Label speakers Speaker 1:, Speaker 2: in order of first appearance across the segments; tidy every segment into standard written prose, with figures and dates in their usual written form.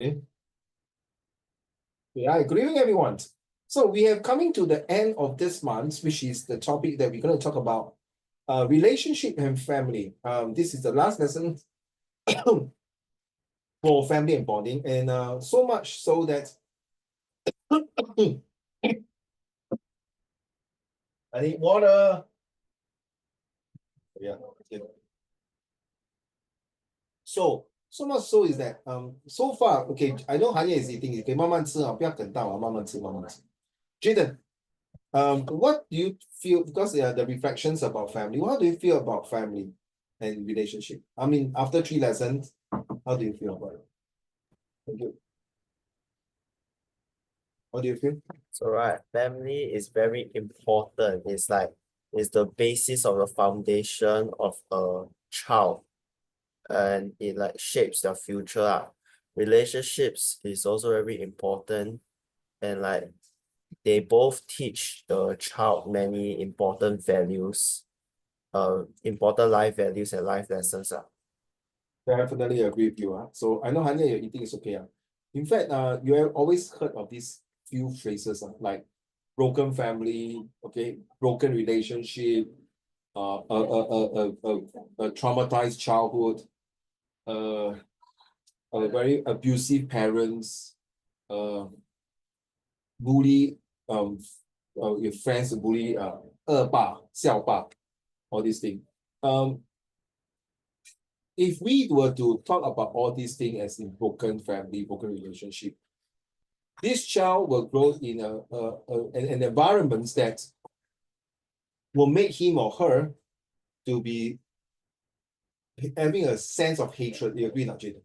Speaker 1: Okay. Yeah, good evening, everyone. So we are coming to the end of this month, which is the topic that we're going to talk about, relationship and family. This is the last lesson for family and bonding, and so much so that I need water. Yeah. So much so is that so far, okay, I know Hanya is eating, 你可以慢慢吃啊，不要等到啊，慢慢吃，慢慢吃。Jaden, what do you feel, because the reflections about family, what do you feel about family and relationship? I mean, after 3 lessons, how do you feel about it? Thank you. What do you feel?
Speaker 2: So family is very important. It's the basis of the foundation of a child, and it like shapes their future. Relationships is also very important, and like they both teach the child many important values, important life values and life lessons.
Speaker 1: Definitely agree with you. So I know Hanya, your eating is okay. In fact, you have always heard of these few phrases like broken family, okay, broken relationship, a traumatized childhood, a very abusive parents, bully, your friends bully, 恶霸、校霸, all these things. If we were to talk about all these things as in broken family, broken relationship, this child will grow in an environment that will make him or her to be having a sense of hatred. You agree, not Jaden?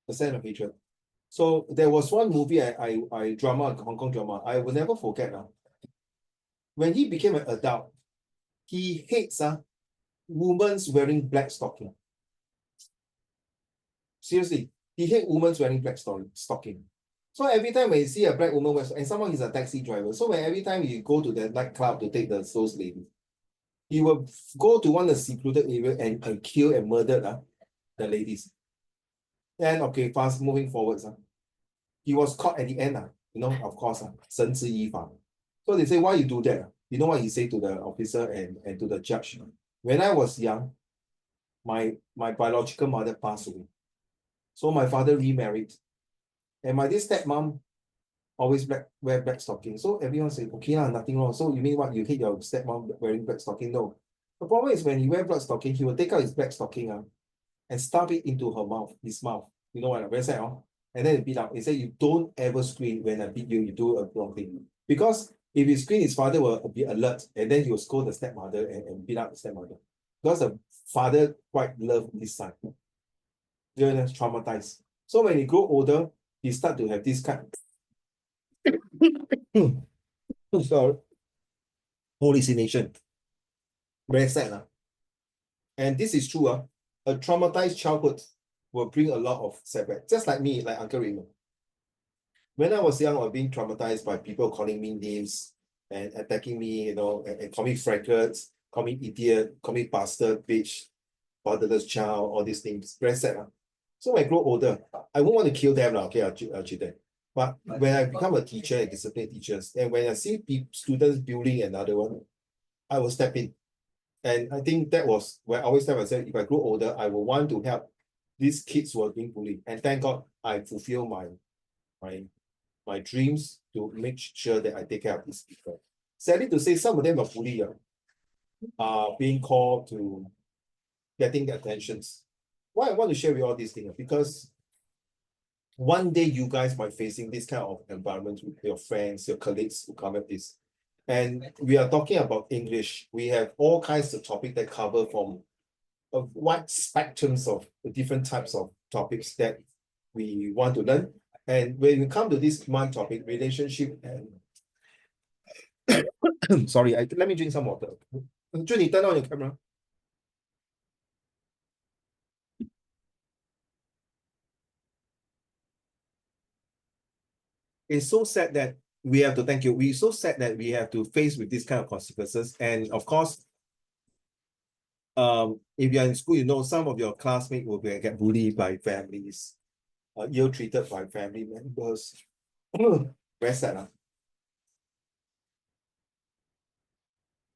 Speaker 1: A sense of hatred. So there was one movie, drama, Hong Kong drama, I will never forget now. When he became an adult, he hates women wearing black stocking. Seriously, he hates women wearing black stocking. So every time when you see a black woman, and someone is a taxi driver, so when every time you go to the nightclub to take those ladies, he will go to one of the secluded area and kill and murder the ladies. And okay, fast moving forwards. He was caught at the end, of course, 绳之以法. So they say, why you do that? You know what he said to the officer and to the judge? When I was young, my biological mother passed away. So my father remarried. And my this stepmom always wear black stocking. So everyone said, okay, nothing wrong. So you mean what? You hate your stepmom wearing black stocking? No. The problem is when he wear black stocking, he will take out his black stocking and stuff it into his mouth. You know what? Very sad, and then he beat up. He said, you don't ever scream when I beat you, you do a wrong thing. Because if he scream, his father will be alert, and then he will scold the stepmother and beat up the stepmother. Because the father quite loved his son. They're traumatized. So when he grow older, he start to have this kind sorry, hallucination. Very sad. And this is true. A traumatized childhood will bring a lot of setback. Just like me, like Uncle Raymond. When I was young, I was being traumatized by people calling me names and attacking me, and call me fragments, call me idiot, call me bastard, bitch, fatherless child, all these things. Very sad. So when I grow older, I won't want to kill them, okay, I'll cheat them. But when I become a teacher and discipline teachers, and when I see students bullying another one, I will step in. And I think that was where I always tell myself, if I grow older, I will want to help these kids who are being bullied. And thank God I fulfill my dreams to make sure that I take care of these people. Sadly to say, some of them are bullied, are being called to getting the attentions. Why I want to share with all these things? Because one day you guys might facing this kind of environment with your friends, your colleagues who come at this. And we are talking about English. We have all kinds of topics that cover from a wide spectrums of the different types of topics that we want to learn. And when we come to this one topic, relationship and sorry, let me drink some water. Junie, turn on your camera. It's so sad that we have to thank you. We're so sad that we have to face with this kind of consequences. And of course, if you're in school, some of your classmates will get bullied by families. ill-treated by family members. Very sad.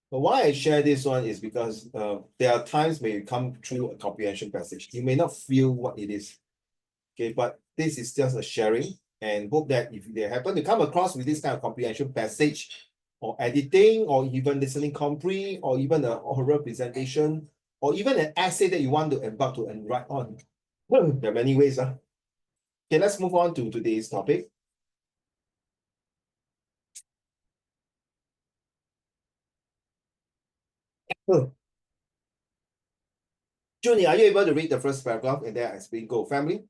Speaker 1: But why I share this one is because there are times when you come through a comprehension passage, you may not feel what it is. Okay, but this is just a sharing, and hope that if they happen to come across with this kind of comprehension passage, or editing, or even listening compre, or even an oral presentation, or even an essay that you want to embark to and write on. There are many ways. Okay, let's move on to today's topic. Junie, are you able to read the first paragraph and then I explain? Go. Family.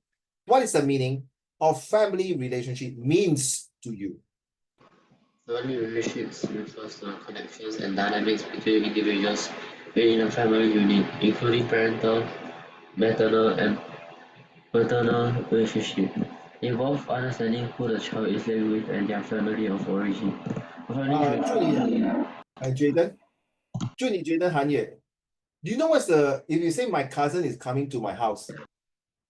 Speaker 1: What is the meaning of family relationship means to you?
Speaker 3: Family relationships refers to connections and dynamics between individuals within a family unit, including parental, maternal, and paternal relationship. Involve understanding who the child is living with and their family of origin.
Speaker 1: Junie and Jaden. Junie, Jaden, Hanye. Do you know what's if you say my cousin is coming to my house,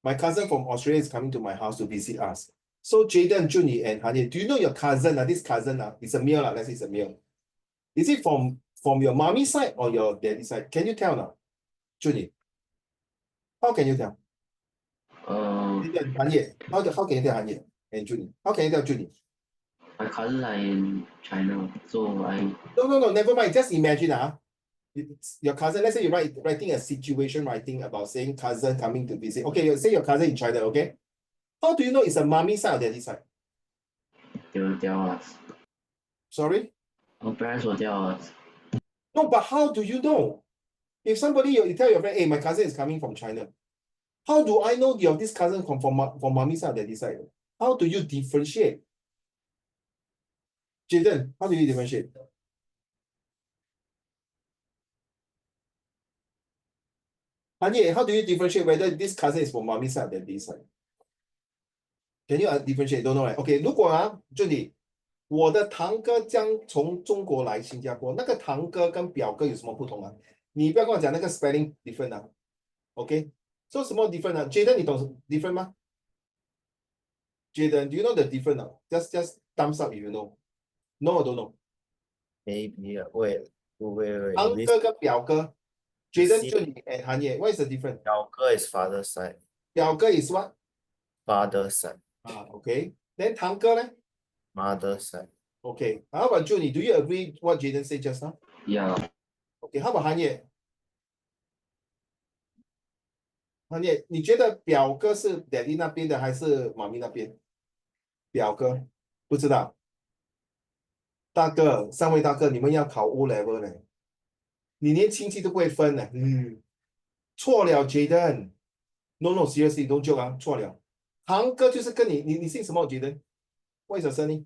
Speaker 1: my cousin from Australia is coming to my house to visit us. So Jaden, Junie, and Hanye, do you know your cousin, this cousin, it's a male, let's say it's a male. Is it from your mommy side or your daddy side? Can you tell now? Junie, how can you tell? Jaden, Hanye, how can you tell Hanye and Junie? How can you tell Junie?
Speaker 3: My cousins are in China, so I.
Speaker 1: No, never mind. Just imagine, it's your cousin. Let's say you're writing a situation writing about saying cousin coming to visit. Okay, you say your cousin in China, okay? How do you know it's a mommy side or daddy side?
Speaker 3: They will tell us.
Speaker 1: Sorry?
Speaker 3: Our parents will tell us.
Speaker 1: No, but how do you know? If somebody, you tell your friend, hey, my cousin is coming from China. How do I know your this cousin come from mommy side or daddy side? How do you differentiate? Jaden, how do you differentiate? Hanye, how do you differentiate whether this cousin is from mommy side or daddy side? Can you differentiate? Don't know, right? Okay, 如果这里我的堂哥将从中国来新加坡，那个堂哥跟表哥有什么不同啊？你不要跟我讲那个 spelling different 啊 ，OK？ 说什么 different 啊 ？Jaden， 你懂 different 吗 ？Jaden， do you know the different 啊 ？Just thumbs up if you know. No or don't know?
Speaker 2: Maybe. Wait.
Speaker 1: 堂哥跟表哥 ，Jaden,
Speaker 2: see,
Speaker 1: Junie and Hanye, what is the difference?
Speaker 2: 表哥 is father side,
Speaker 1: 表哥 is what?
Speaker 2: father side,
Speaker 1: OK. Then 堂哥呢
Speaker 2: mother side.？OK.
Speaker 1: How about Junie? Do you agree what Jaden said just now?
Speaker 3: Yeah.
Speaker 1: OK. How about Hanye? Hanye, 你觉得表哥是 daddy 那边的还是妈咪那边？表哥不知道。大哥，三位大哥，你们要考 O level 呢，你连亲戚都不会分呢。错了 ，Jaden。No, seriously, don't joke 啊，错了。堂哥就是跟你姓什么 ，Jaden？ What is your surname？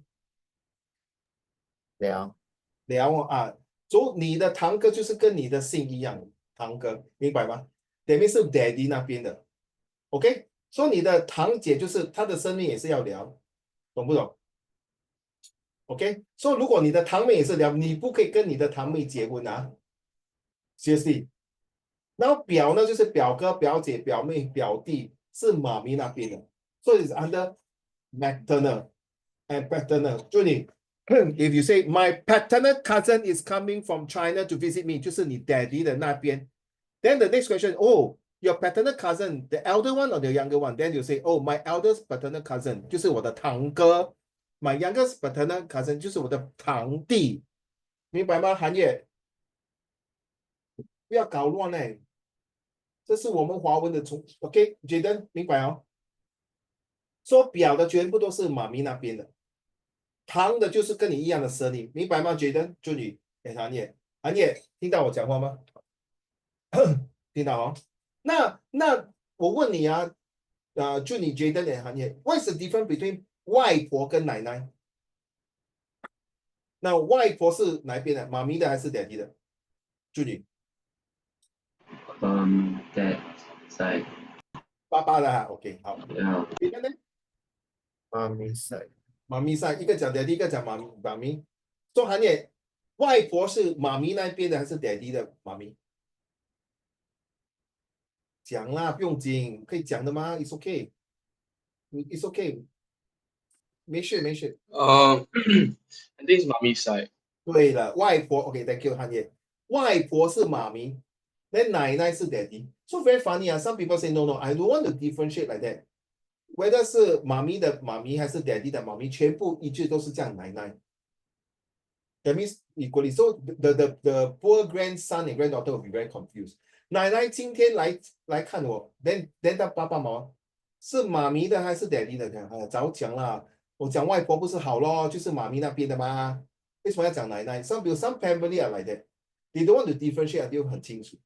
Speaker 2: 梁
Speaker 1: 所以你的堂哥就是跟你的姓一样，堂哥，明白吗？等于是 daddy 那边的 ，OK？ 所以你的堂姐就是她的生命也是要聊，懂不懂 ？OK？ 所以如果你的堂妹也是聊，你不可以跟你的堂妹结婚啊，seriously。然后表呢就是表哥、表姐、表妹、表弟是妈咪那边的，所以是 under maternal and paternal。就你，if you say my paternal cousin is coming from China to visit me， 就是你 daddy 的那边。Then the next question, oh, your paternal cousin, the elder one or the younger one? Then you say, oh, my eldest paternal cousin 就是我的堂哥 ，my youngest paternal cousin 就是我的堂弟，明白吗？韩烨，不要搞乱哎。这是我们华文的从 OK，Jaden 明白哦。说表的全部都是妈咪那边的，堂的就是跟你一样的声音，明白吗？Jaden，就你，韩烨，韩烨，听到我讲话吗？听到哦。那我问你啊，就你 Jaden 和韩烨 ，What is the difference between 外婆跟奶奶？那外婆是哪一边的？妈咪的还是 daddy 的？就你。
Speaker 3: That side.
Speaker 1: 爸爸的哈 ，OK， 好。
Speaker 3: Yeah.
Speaker 1: Jaden 呢？mommy
Speaker 2: side,
Speaker 1: 妈咪上一个讲 daddy， 一个讲妈咪。说韩烨，外婆是妈咪那边的还是 daddy 的妈咪？讲啦，不用紧，可以讲的吗？It's OK。It's okay. 没事没事。
Speaker 4: I think it's mommy's side.
Speaker 1: 对了，外婆 OK，thank you 汉业，外婆是妈咪，then 奶奶是 daddy。So very funny 啊，some people say no，I don't want to differentiate like that。whether 是妈咪的妈咪还是 daddy 的妈咪，全部一致都是叫奶奶。That means equally. So the poor grandson and granddaughter will be very confused. 奶奶今天来看我，then 他爸爸妈妈是妈咪的还是 daddy 的？早讲啦，我讲外婆不是好咯，就是妈咪那边的嘛。为什么要讲奶奶 ？Some family are like that. They don't want to differentiate until 很清楚，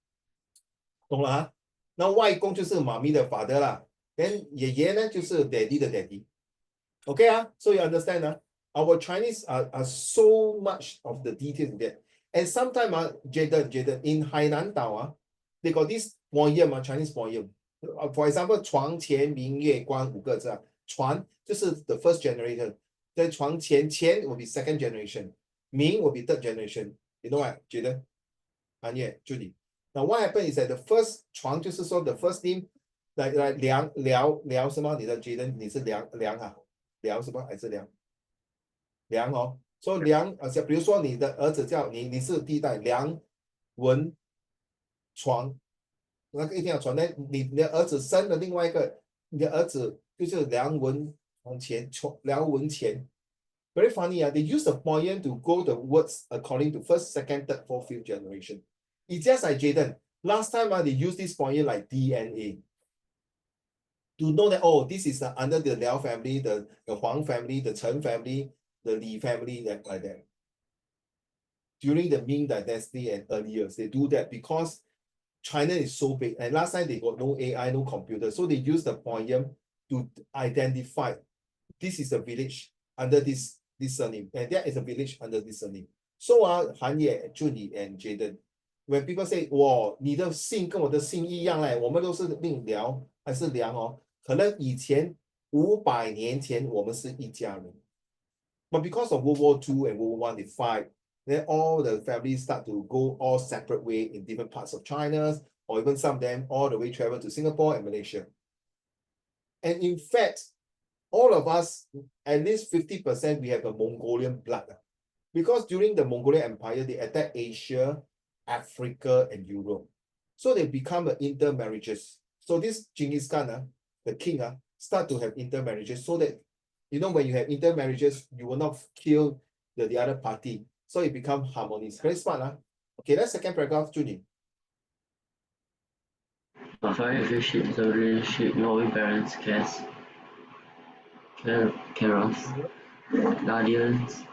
Speaker 1: 懂了啊？那外公就是妈咪的 father 啦，then 爷爷呢就是 daddy 的 daddy。OK 啊，so you understand 啊？Our Chinese are so much of the details in that. And sometimes, Jaden, in Hainan Dao, they got this poem, Chinese poem. For example, 床前明月光5个字啊，床就是 the first generation. 在床前will be second generation. 明 will be third generation. You know what, Jaden? Anye, Judy. Now what happened is that the first 床就是说 the first name like 聊什么？你的 Jaden 你是梁啊？聊什么还是梁？梁哦，说梁比如说你的儿子叫你是第一代梁文床，那个一定要传。那你的儿子生了另外一个，你的儿子就是梁文梁文前。Very funny 啊，they use the poem to go the words according to first, second, third, fourth, fifth generation. It's just like Jaden. Last time they use this poem like DNA. To know that, oh, this is under the Liao family, the Huang family, the Chen family, the Li family, like that. During the Ming Dynasty and earlier, they do that because China is so big. And last time they got no AI, no computer. So they use the poem to identify this is a village under this surname. And that is a village under this surname. So Han Ye, Judy, and Jaden, when people say, 哇，你的姓跟我的姓一样嘞，我们都是姓辽还是梁哦？可能以前500年前我们是一家人。But because of World War II and World War I, they fight. Then all the families start to go all separate way in different parts of China, or even some of them all the way travel to Singapore and Malaysia. And in fact, all of us, at least 50%, we have a Mongolian blood. Because during the Mongolian Empire, they attacked Asia, Africa, and Europe. So they become intermarriages. So this Genghis Khan, the king, start to have intermarriages so that, you know, when you have intermarriages, you will not kill the other party. So it becomes harmonious. Very smart. Okay, that's second paragraph, Junie.
Speaker 3: A family relationship is a relationship involving parents, carers, guardians,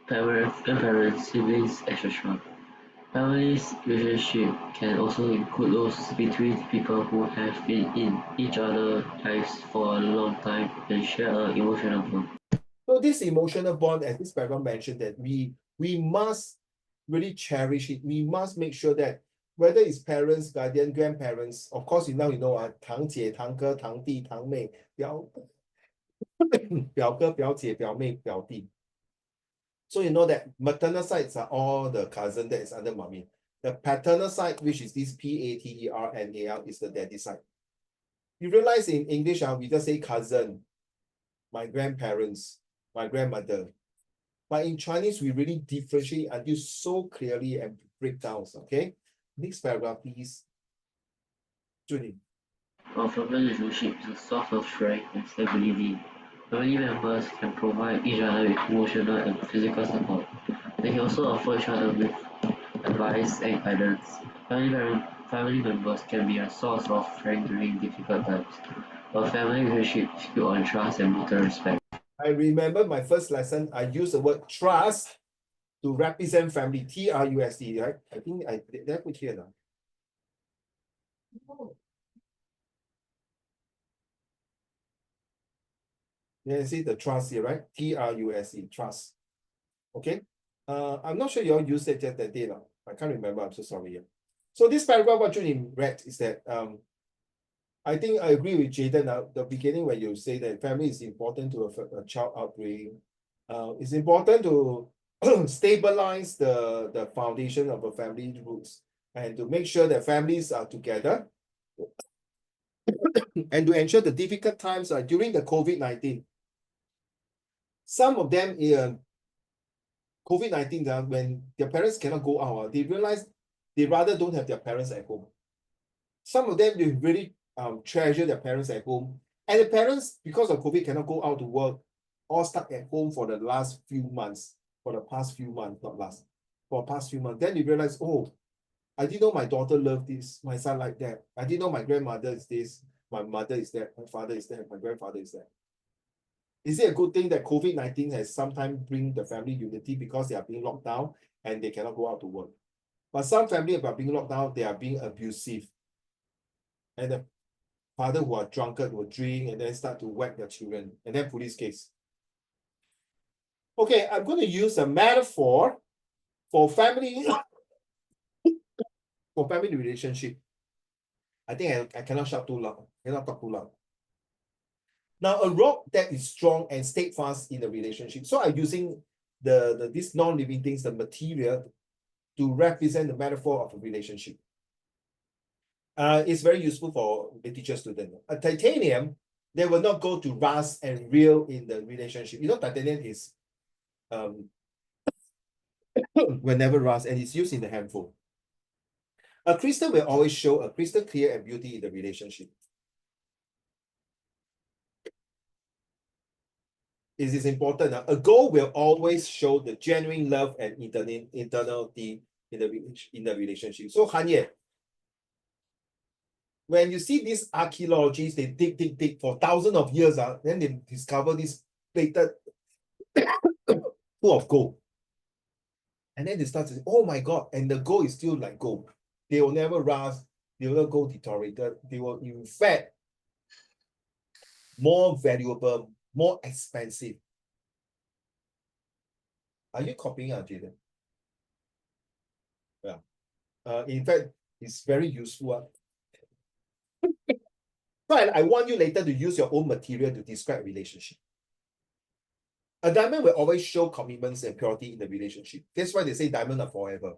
Speaker 3: grandparents, siblings, etc. Family's relationship can also include those between people who have been in each other's lives for a long time and share an emotional bond.
Speaker 1: So this emotional bond, as this paragraph mentioned, that we must really cherish it. We must make sure that whether it's parents, guardian, grandparents, of course, you know, 堂姐、堂哥、堂弟、堂妹、表哥、表姐、表妹、表弟。So you know that maternal sides are all the cousin that is under mommy. The paternal side, which is this PATERNAL, is the daddy side. You realize in English, we just say cousin, my grandparents, my grandmother. But in Chinese, we really differentiate until so clearly and break down. Okay, next paragraph, please. Junie.
Speaker 3: Our family relationship is a source of strength and stability. Family members can provide each other with emotional and physical support. They can also offer each other with advice and guidance. Family members can be a source of strength during difficult times. A family relationship is built on trust and mutual respect.
Speaker 1: I remember my first lesson, I used the word trust to represent family, TRUST, right? I think I did that put here now. Yeah, see the trust here, right? TRUST, trust. Okay. I'm not sure you all used it just that day. I can't remember. I'm so sorry. So this paragraph, what you read is that I think I agree with Jaden at the beginning when you say that family is important to a child upbringing. It's important to stabilize the foundation of a family roots and to make sure that families are together. and to ensure the difficult times during the COVID-19. Some of them, COVID-19, when their parents cannot go out, they realize they rather don't have their parents at home. Some of them, they really treasure their parents at home. And the parents, because of COVID, cannot go out to work, all stuck at home for the last few months, for the past few months, not last, for the past few months. Then you realize, oh, I didn't know my daughter loved this, my son like that. I didn't know my grandmother is this, my mother is that, my father is that, my grandfather is that. Is it a good thing that COVID-19 has sometimes bring the family unity because they are being locked down and they cannot go out to work? But some families are being locked down, they are being abusive. And the father who are drunkard will drink and then start to whack their children, and then police case. Okay, I'm going to use a metaphor for family for family relationship. I think I cannot shout too loud, cannot talk too loud. Now, a rock that is strong and steadfast in the relationship. So I'm using these non-living things, the material, to represent the metaphor of a relationship. It's very useful for the teacher student. A titanium, they will not go to rust and real in the relationship. You know, titanium is will never rust and it's used in the handful. A crystal will always show a crystal clear and beauty in the relationship. It is important. A goal will always show the genuine love and eternity in the relationship. So Hanye, when you see these archaeologists, they dig for thousands of years, then they discover this plated full of gold. And then they start to say, oh my God, and the gold is still like gold. They will never rust, they will not go deteriorated. They will, in fact, more valuable, more expensive. Are you copying Jaden? Yeah. In fact, it's very useful. But I want you later to use your own material to describe relationship. A diamond will always show commitments and purity in the relationship. That's why they say diamonds are forever.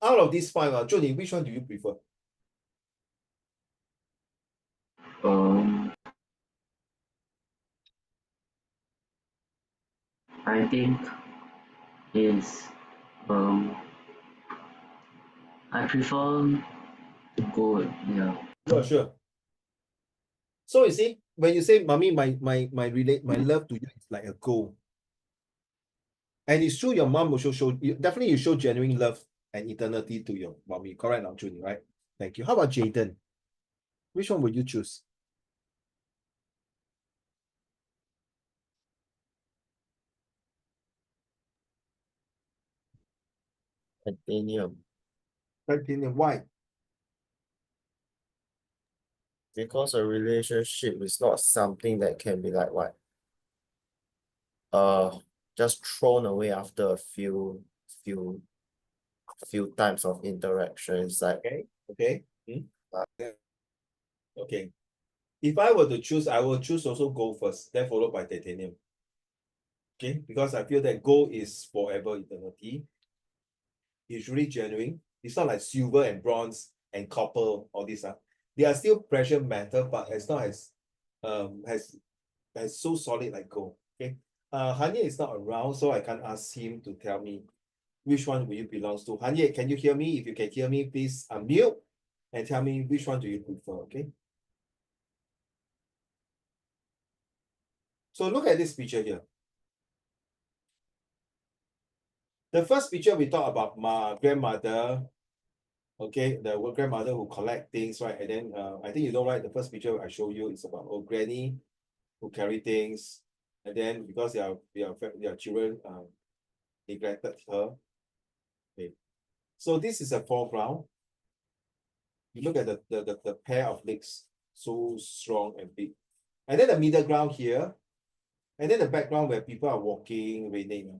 Speaker 1: Out of these five, Johnny, which one do you prefer?
Speaker 3: I think is I prefer gold, yeah.
Speaker 1: Sure. So you see, when you say, mommy, my love to you is like a goal. And it's true, your mom also show, definitely you show genuine love and eternity to your mommy. Correct now, Junie, right? Thank you. How about Jaden? Which one would you choose?
Speaker 2: Titanium.
Speaker 1: Titanium, why?
Speaker 2: Because a relationship is not something that can be like what? Just thrown away after a few times of interaction. It's like
Speaker 1: Okay. Okay. If I were to choose, I will choose also gold first, then followed by titanium. Okay, because I feel that gold is forever eternity. It's really genuine. It's not like silver and bronze and copper, all these. They are still precious metal, but it's not as so solid like gold. Okay. Hanye is not around, so I can't ask him to tell me which one will you belongs to. Hanye, can you hear me? If you can hear me, please unmute and tell me which one do you prefer, okay? So look at this picture here. The first picture we talk about my grandmother, okay, the grandmother who collect things, right? And then I think you know, right? The first picture I show you is about old granny who carry things, and then because their children neglected her. Okay, so this is a foreground. You look at the pair of legs, so strong and big, and then the middle ground here, and then the background where people are walking, raining.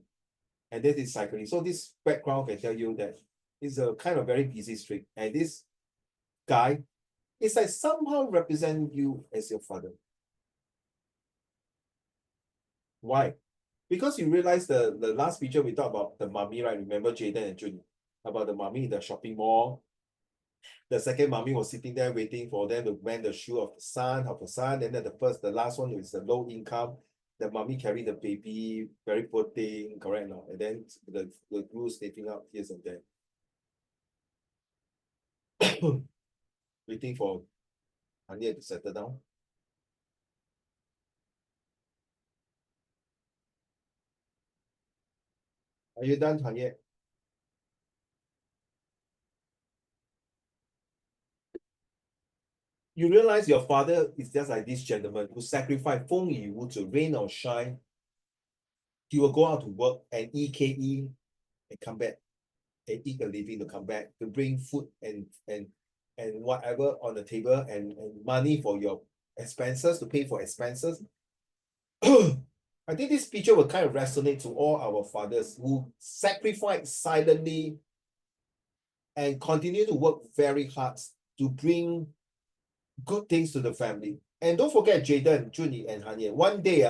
Speaker 1: And this is cycling. So this background can tell you that it's a kind of very busy street. And this guy is like somehow represent you as your father. Why? Because you realize the last picture we talked about the mummy, right? Remember Jaden and Jun about the mummy in the shopping mall. The second mummy was sitting there waiting for them to mend the shoe of the son, and then the last one is the low income. The mummy carried the baby, very poor thing, correct now. And then the glue sniffing out here and there. Waiting for Anya to settle down. Are you done, Tanya? You realize your father is just like this gentleman who sacrificed 风雨无阻, rain or shine. He will go out to work and EKE and come back and eat a living to come back to bring food and whatever on the table and money for your expenses, to pay for expenses. I think this picture will kind of resonate to all our fathers who sacrifice silently and continue to work very hard to bring good things to the family. And don't forget Jaden, Junie, and Hanya. One day,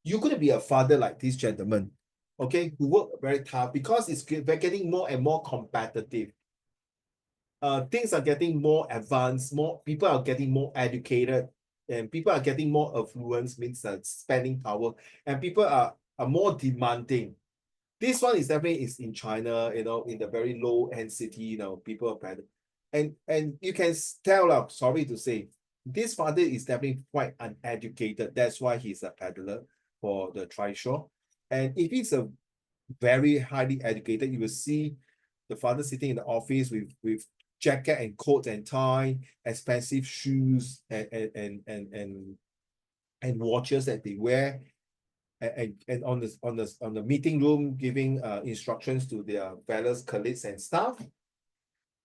Speaker 1: you're going to be a father like this gentleman, okay, who work very tough because it's getting more and more competitive. Things are getting more advanced, more people are getting more educated, and people are getting more affluence, means spending power, and people are more demanding. This one is definitely is in China, you know, in the very low end city, you know, people are better. And you can tell, sorry to say, this father is definitely quite uneducated. That's why he's a peddler for the trishaw. And if he's a very highly educated, you will see the father sitting in the office with jacket and coat and tie, expensive shoes and watches that they wear, and on the meeting room giving instructions to their various colleagues and staff.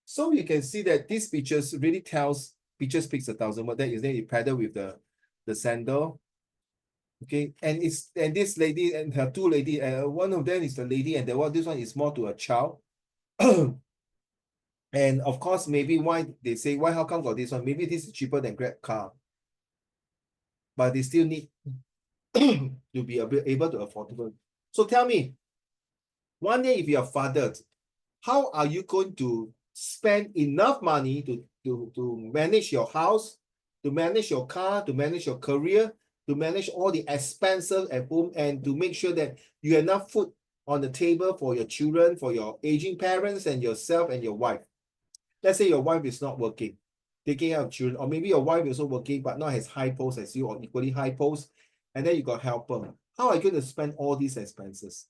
Speaker 1: So you can see that these pictures really picture speaks 1,000 words. That is then he paddle with the sandal. Okay, and this lady and her two lady, one of them is the lady, and this one is more to a child. And of course, maybe why they say, why how come got this one? Maybe this is cheaper than Grab car. But they still need to be able to affordable. So tell me, one day if you are fathered, how are you going to spend enough money to manage your house, to manage your car, to manage your career, to manage all the expenses at home, and to make sure that you have enough food on the table for your children, for your aging parents, and yourself and your wife? Let's say your wife is not working, taking care of children, or maybe your wife is also working but not as high post as you or equally high post, and then you got helper. How are you going to spend all these expenses?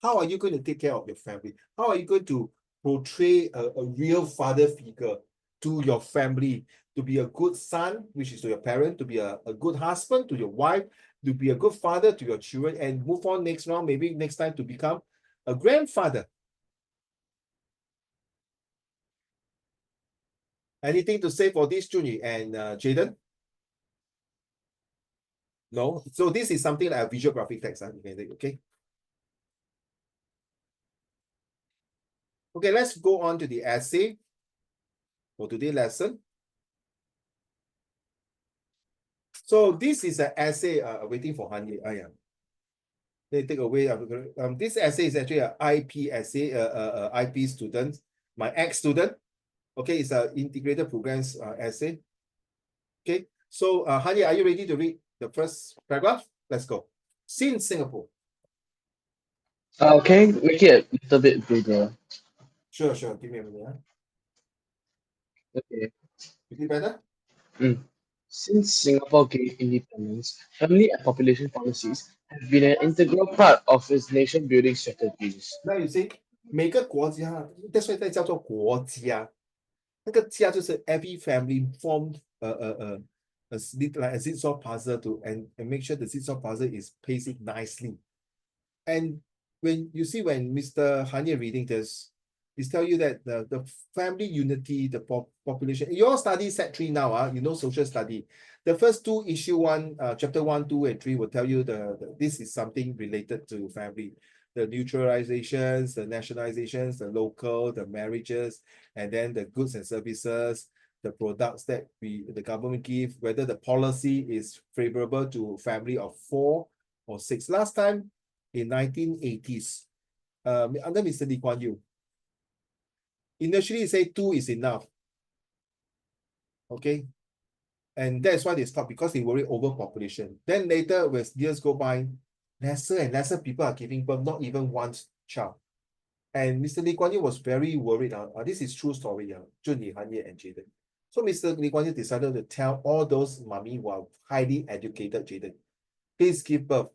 Speaker 1: How are you going to take care of your family? How are you going to portray a real father figure to your family, to be a good son, which is to your parent, to be a good husband to your wife, to be a good father to your children, and move on next round, maybe next time to become a grandfather? Anything to say for this, Junie and Jaden? No? So this is something like a visual graphic text, okay? Okay, let's go on to the essay for today's lesson. So this is an essay waiting for Hanyi. They take away. This essay is actually an IP essay, IP student, my ex-student. Okay, it's an integrated programs essay. Okay, so Hanyi, are you ready to read the first paragraph? Let's go. Since Singapore.
Speaker 4: Okay, make it a little bit bigger.
Speaker 1: Sure. Give me a minute.
Speaker 4: Okay.
Speaker 1: You feel better?
Speaker 4: Since Singapore gained independence, family and population policies have been an integral part of its nation-building strategies.
Speaker 1: Now you see, 每个国家，that's why 叫做国家。那个家就是 every family formed a like a jigsaw puzzle to and make sure the jigsaw puzzle is pasted nicely. And when you see when Mr. Hanya reading this, he's tell you that the family unity, the population. You all study Sec3 now, you know social study. The first two issue one, chapter 1, 2, and 3 will tell you this is something related to family. The neutralizations, the nationalizations, the local, the marriages, and then the goods and services, the products that the government give, whether the policy is favorable to family of 4 or 6. Last time in 1980s, under Mr. Lee Kuan Yew, initially he said 2 is enough. Okay. And that's why they stop, because they worry overpopulation. Then later, as years go by, lesser and lesser people are giving birth, not even one child. And Mr. Lee Kuan Yew was very worried. This is true story, Junyi, Hanye, and Jaden. So Mr. Lee Kuan Yew decided to tell all those mummy who are highly educated, Jaden, please give birth.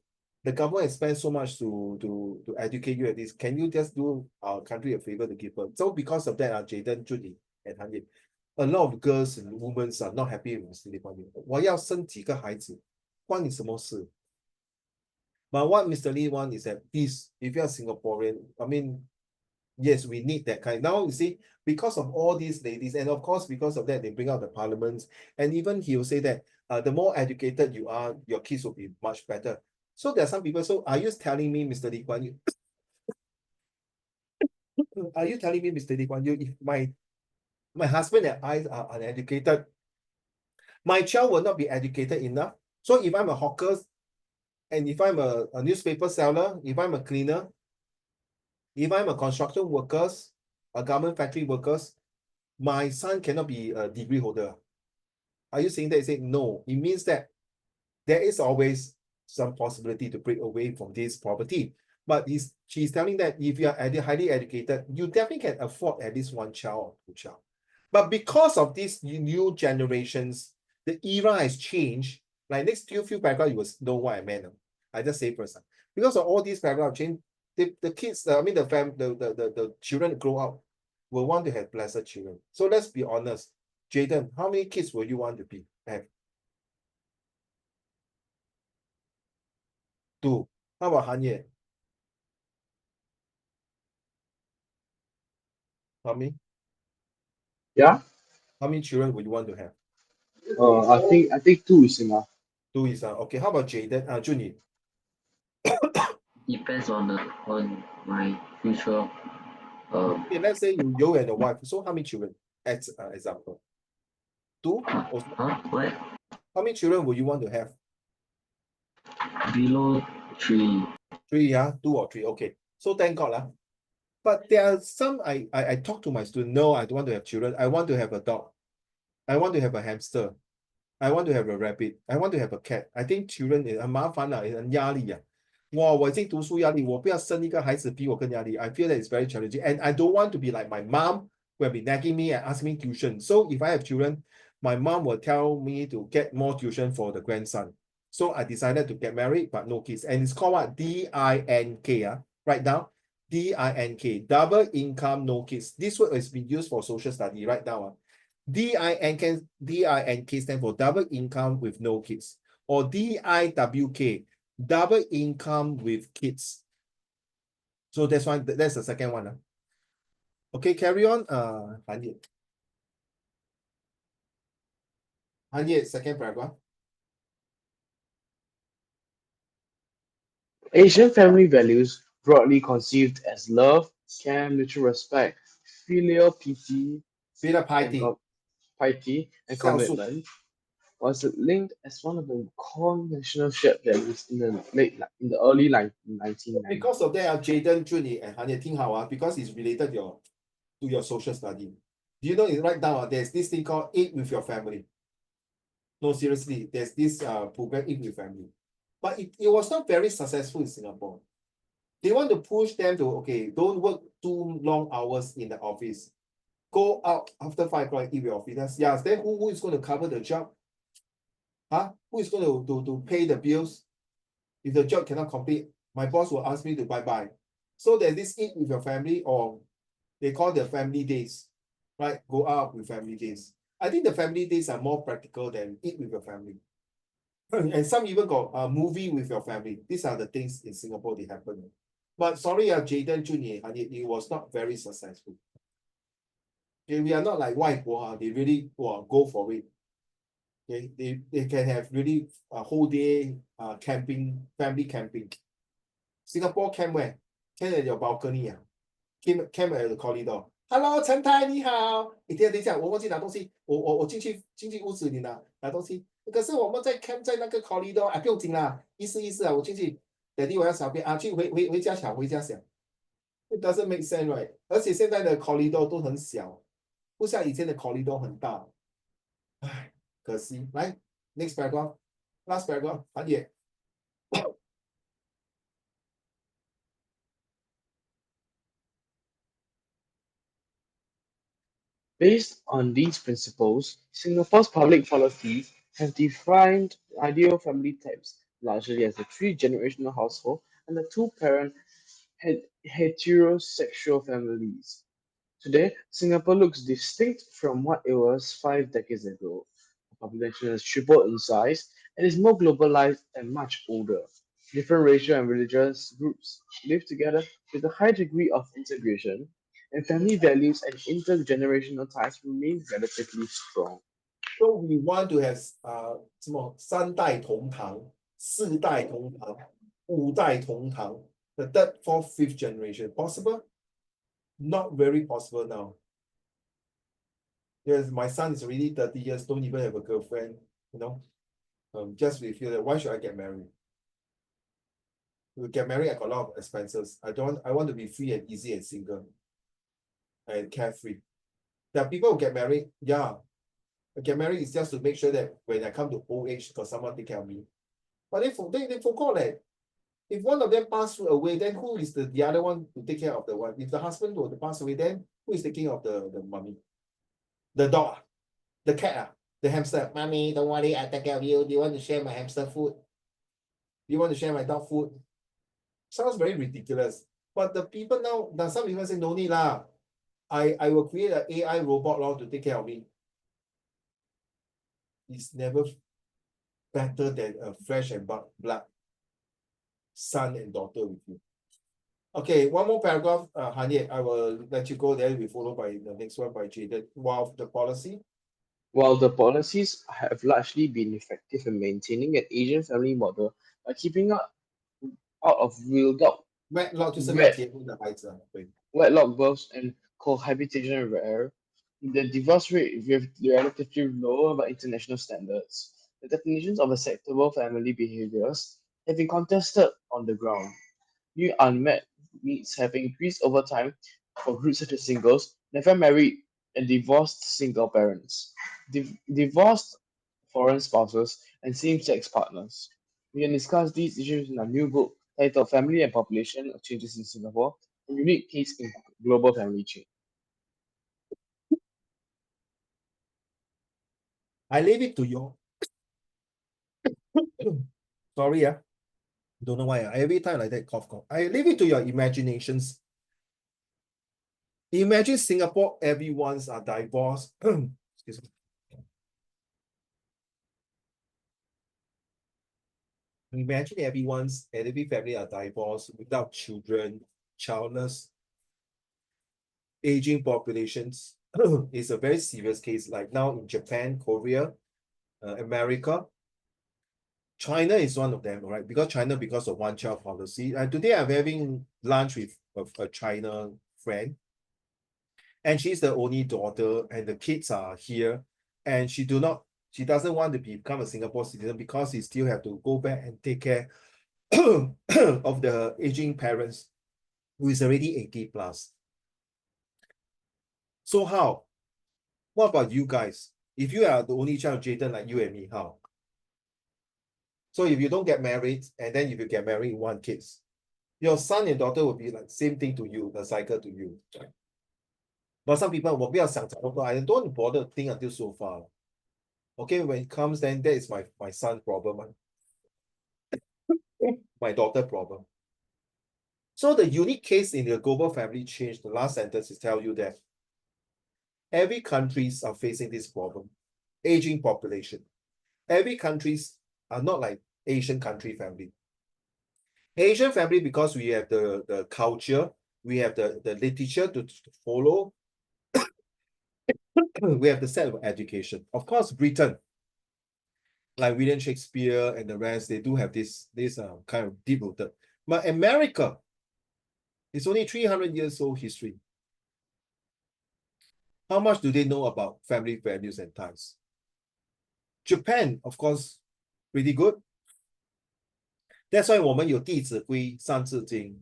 Speaker 1: The government has spent so much to educate you at this. Can you just do our country a favor to give birth? So because of that, Jaden, Junyi, and Hanye, a lot of girls and women are not happy with Mr. Lee Kuan Yew. 我要生几个孩子，关你什么事？ But what Mr. Lee wants is that, please, if you're Singaporean, I mean, yes, we need that kind. Now, you see, because of all these ladies, and of course, because of that, they bring out the parliaments, and even he will say that the more educated you are, your kids will be much better. So there are some people, so are you telling me, Mr. Lee Kuan Yew, are you telling me, Mr. Lee Kuan Yew, if my husband and I are uneducated, my child will not be educated enough? So if I'm a hawker, and if I'm a newspaper seller, if I'm a cleaner, if I'm a construction workers, a government factory workers, my son cannot be a degree holder. Are you saying that? You say no. It means that there is always some possibility to break away from this poverty. But she's telling that if you are highly educated, you definitely can afford at least one child or two child. But because of these new generations, the era has changed. Like next few paragraphs, you will know what I meant. I just say first. Because of all these paragraphs change, the kids, I mean the children grow up will want to have blessed children. So let's be honest. Jaden, how many kids will you want to have? 2. How about Hanye? How many?
Speaker 4: Yeah.
Speaker 1: How many children would you want to have?
Speaker 4: I think two is enough.
Speaker 1: 2 is okay. How about Jaden? Junyi.
Speaker 3: Depends on my future.
Speaker 1: Okay, let's say you and your wife. So how many children? As example. 2 also.
Speaker 3: What?
Speaker 1: How many children would you want to have?
Speaker 3: Below 3.
Speaker 1: 3, yeah, 2 or 3. Okay. So thank God. But there are some I talk to my student. No, I don't want to have children. I want to have a dog. I want to have a hamster. I want to have a rabbit. I want to have a cat. I think children 很麻烦很压力我已经读书压力，我不要生一个孩子比我更压力。I feel that it's very challenging, and I don't want to be like my mom who will be nagging me and ask me tuition. So if I have children, my mom will tell me to get more tuition for the grandson. So I decided to get married, but no kids. And it's called what? DINK. Right now, DINK, double income, no kids. This word has been used for social study right now. DINK stand for double income with no kids, or DIWK, double income with kids. So that's why that's the second one. Okay, carry on. Hanye, second paragraph.
Speaker 4: Asian family values, broadly conceived as love, care, mutual respect, filial piety,
Speaker 1: Filial
Speaker 4: and
Speaker 1: piety.
Speaker 4: piety and commitment, was linked as one of the core national shared values in the early 1990s.
Speaker 1: Because of that, Jaden, Junyi, and Hanye, 听好because it's related to your social study. Do you know it right now? There's this thing called Eat with Your Family. No, seriously, there's this program Eat with Family. But it was not very successful in Singapore. They want to push them to, okay, don't work too long hours in the office. Go out after 5 o'clock, eat with your office. Yes, then who is going to cover the job? Who is going to pay the bills? If the job cannot complete, my boss will ask me to bye-bye. So there's this Eat with Your Family, or they call the family days, right? Go out with family days. I think the family days are more practical than Eat with Your Family. And some even got a movie with your family. These are the things in Singapore that happen. But sorry, Jaden, Junyi, it was not very successful. Okay, we are not like Waiguo, they really go for it. Okay, they can have really a whole day camping, family camping. Singapore camp where? Camp at your balcony. Camp at the corridor. Hello, 陈太你好。等一下，我忘记拿东西，我进去屋子里拿东西。可是我们在 camp 在那个 corridor 不用紧啦，意思我进去，Daddy 我要小便去回家想。It doesn't make sense, right? 而且现在的 corridor 都很小，不像以前的 corridor 很大。可惜。来，next paragraph, last paragraph, 韩姐。
Speaker 4: Based on these principles, Singapore's public policies have defined ideal family types largely as a three-generational household and the two-parent heterosexual families. Today, Singapore looks distinct from what it was 5 decades ago. The population has tripled in size and is more globalized and much older. Different racial and religious groups live together with a high degree of integration, and family values and intergenerational ties remain relatively strong.
Speaker 1: So we want to have 什么3代同堂、4代同堂、5代同堂, the third, fourth, fifth generation possible? Not very possible now. Yes, my son is already 30 years, don't even have a girlfriend, you know. Just we feel that why should I get married? To get married, I got a lot of expenses. I want to be free and easy and single and carefree. There are people who get married, yeah. Get married is just to make sure that when I come to old age, got someone take care of me. But they forgot that if one of them pass away, then who is the other one to take care of the one? If the husband were to pass away, then who is taking care of the mommy? The dog, the cat, the hamster. Mommy, don't worry, I take care of you. Do you want to share my hamster food? Do you want to share my dog food? Sounds very ridiculous. But the people now some people say no need lah. I will create an AI robot law to take care of me. It's never better than a flesh and blood son and daughter with you. Okay, one more paragraph, Hanye, I will let you go. Then we follow by the next one by Jaden. While the policy,
Speaker 4: While the policies have largely been effective in maintaining an Asian family model by keeping out of wedlock,
Speaker 1: 就是没有
Speaker 4: wed-
Speaker 1: 结婚的孩子啊，对。
Speaker 4: wedlock births and cohabitation rare, the divorce rate is relatively lower by international standards. The definitions of acceptable family behaviors have been contested on the ground. New unmet needs have increased over time for groups such as singles, never married, and divorced single parents, divorced foreign spouses, and same-sex partners. We can discuss these issues in our new book titled Family and Population Changes in Singapore, a unique case in global family change.
Speaker 1: I leave it to you. Sorry, don't know why. Every time like that, cough. I leave it to your imaginations. Imagine Singapore, everyone's are divorced. Excuse me. Imagine every family are divorced without children, childless, aging populations. It's a very serious case. Like now in Japan, Korea, America, China is one of them, right? Because of one-child policy. And today I'm having lunch with a China friend, and she's the only daughter, and the kids are here, and she doesn't want to become a Singapore citizen because she still have to go back and take care of the aging parents who is already 80 plus. So how? What about you guys? If you are the only child, Jaden, like you and me, how? So if you don't get married, and then if you get married, you want kids, your son and daughter will be like same thing to you, the cycle to you. But some people, I don't want to bother to think until so far. Okay, when it comes, then that is my son problem, my daughter problem. So the unique case in the global family change, the last sentence is tell you that every countries are facing this problem, aging population. Every countries are not like Asian country family. Asian family, because we have the culture, we have the literature to follow, we have the set of education. Of course, Britain, like William Shakespeare and the rest, they do have this kind of deep-rooted. But America, it's only 300 years old history. How much do they know about family values and ties? Japan, of course, pretty good. That's why 我们有弟子规、三字经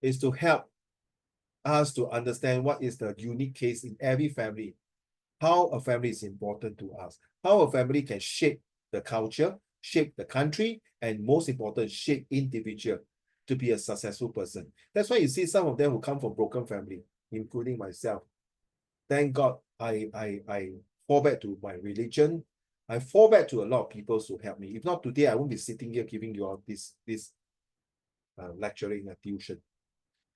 Speaker 1: is to help us to understand what is the unique case in every family. how a family is important to us, how a family can shape the culture, shape the country, and most important, shape individual to be a successful person. That's why you see some of them who come from broken family, including myself. Thank God I fall back to my religion. I fall back to a lot of people who help me. If not today, I won't be sitting here giving you all this lecturing and tuition.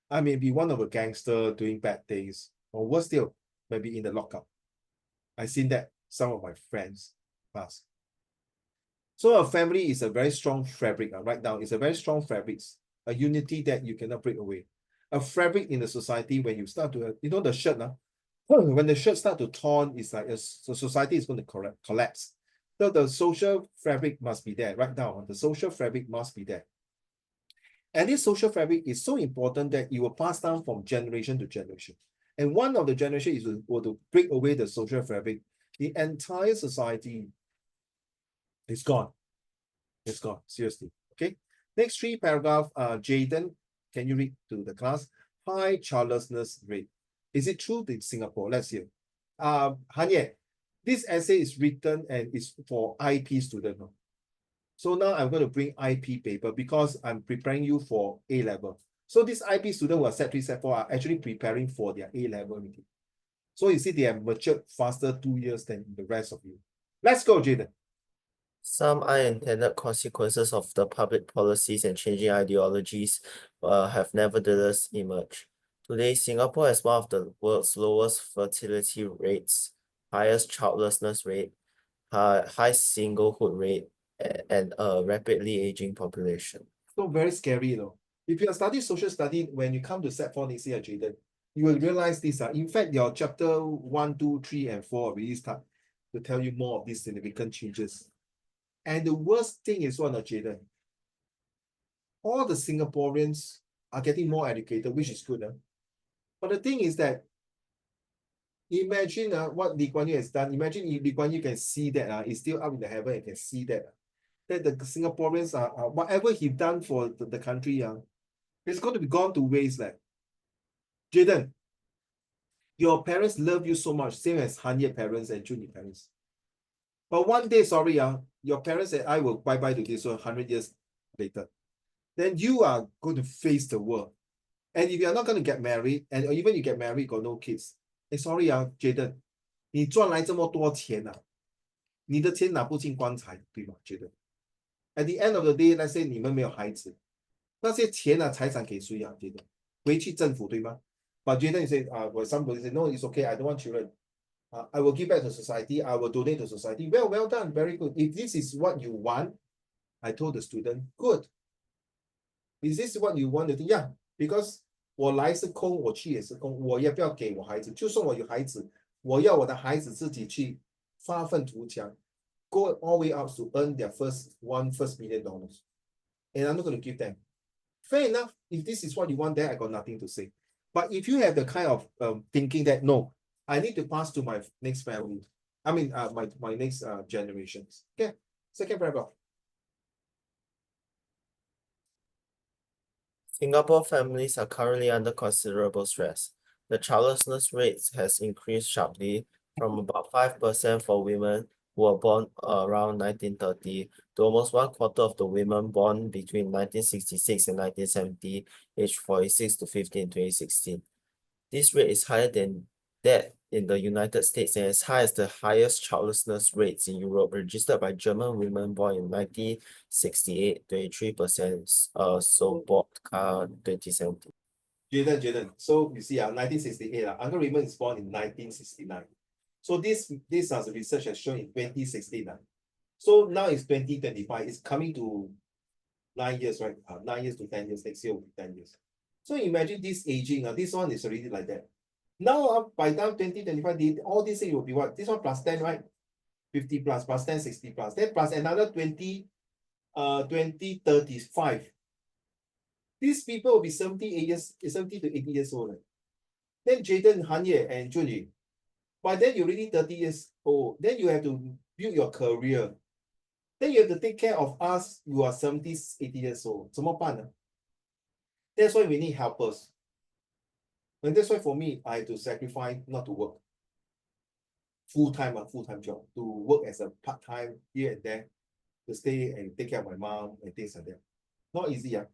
Speaker 1: I may be one of a gangster doing bad things, or worse still, maybe in the lockup. I've seen that some of my friends pass. So a family is a very strong fabric. Right now, it's a very strong fabric, a unity that you cannot break away. A fabric in the society when you start to, you know, the shirt now. When the shirt start to torn, it's like the society is going to collapse. So the social fabric must be there right now. The social fabric must be there. And this social fabric is so important that it will pass down from generation to generation. And one of the generation is to break away the social fabric. The entire society is gone. It's gone, seriously. Okay. Next three paragraph, Jaden, can you read to the class? High childlessness rate. Is it true in Singapore? Let's hear. Han Ye, this essay is written and is for IP student. So now I'm going to bring IP paper because I'm preparing you for A level. So this IP student who are Set 3, Set 4 are actually preparing for their A level meeting. So you see they have matured faster 2 years than the rest of you. Let's go, Jaden.
Speaker 2: Some unintended consequences of the public policies and changing ideologies have nevertheless emerged. Today, Singapore has one of the world's lowest fertility rates, highest childlessness rate, high singlehood rate, and a rapidly aging population.
Speaker 1: So very scary, you know. If you are studying social study, when you come to Set 4 next year, Jaden, you will realize this. In fact, your chapter 1, 2, 3, and 4 really start to tell you more of these significant changes. And the worst thing is what, Jaden? All the Singaporeans are getting more educated, which is good. But the thing is that, imagine what Lee Kuan Yew has done. Imagine if Lee Kuan Yew can see that he's still up in the heaven and can see that the Singaporeans are whatever he done for the country, it's going to be gone to waste. Jaden, your parents love you so much, same as Han Ye parents and Jun Yi parents. But one day, sorry, your parents and I will bye-bye today, so 100 years later. Then you are going to face the world. And if you're not going to get married, and or even you get married, got no kids, sorry, Jaden, 你赚来这么多钱你的钱拿不进棺材，对吗？Jaden? At the end of the day, let's say 你们没有孩子，那些钱财产给谁？Jaden? 回去政府，对吗？But Jaden, you say, well, somebody say, no, it's okay, I don't want children. I will give back to society, I will donate to society. Well done, very good. If this is what you want, I told the student, good. Is this what you want to do? Yeah, because 我来是空，我去也是空，我也不要给我孩子。就算我有孩子，我要我的孩子自己去发愤图强 ，go all the way up to earn their first $1 million. And I'm not going to give them. Fair enough. If this is what you want, then I got nothing to say. But if you have the kind of thinking that no, I need to pass to my next family. I mean, my next generations. Okay. Second paragraph.
Speaker 2: Singapore families are currently under considerable stress. The childlessness rate has increased sharply from about 5% for women who were born around 1930 to almost 1/4 of the women born between 1966 and 1970, aged 46 to 50 in 2016. This rate is higher than that in the United States and as high as the highest childlessness rates in Europe registered by German women born in 1968, 23%, so Bodka 2017.
Speaker 1: Jaden. So you see, 1968, Uncle Raymond is born in 1969. So this research has shown in 2016. So now it's 2025. It's coming to 9 years, right? 9 years to 10 years. Next year will be 10 years. So imagine this aging. This one is already like that. Now, by time 2025, all these things will be what? This one plus 10, right? 50 plus 10, 60 plus. Then plus another 2035. These people will be 70 to 80 years old. Then Jaden, Han Ye, and Jun, by then you're already 30 years old. Then you have to build your career. Then you have to take care of us who are 70, 80 years old. 怎么办呢? That's why we need helpers. And that's why for me, I have to sacrifice not to work. full-time job, to work as a part-time here and there, to stay and take care of my mom and things like that. Not easy, yeah.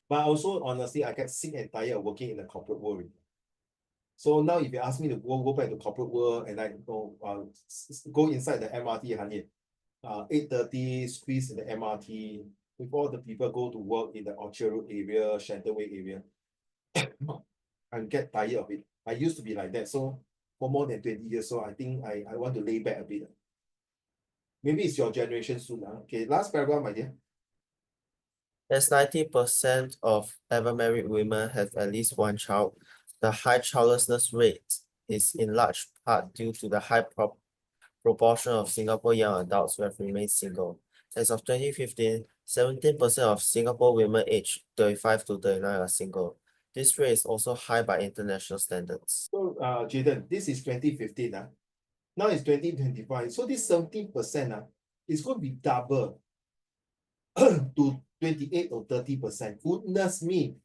Speaker 1: But also, honestly, I get sick and tired of working in the corporate world. So now if you ask me to go back to corporate world and I go inside the MRT, 8:30, squeeze in the MRT, before the people go to work in the Orchard Road area, Shenton area, I get tired of it. I used to be like that, so for more than 20 years, so I think I want to lay back a bit. Maybe it's your generation soon. Okay, last paragraph, my dear.
Speaker 2: As 90% of ever married women have at least one child, the high childlessness rate is in large part due to the high proportion of Singapore young adults who have remained single. As of 2015, 17% of Singapore women aged 35 to 39 are single. This rate is also high by international standards.
Speaker 1: So, Jaden, this is 2015. Now it's 2025. So this 17% is going to be double to 28 or 30%. Goodness me.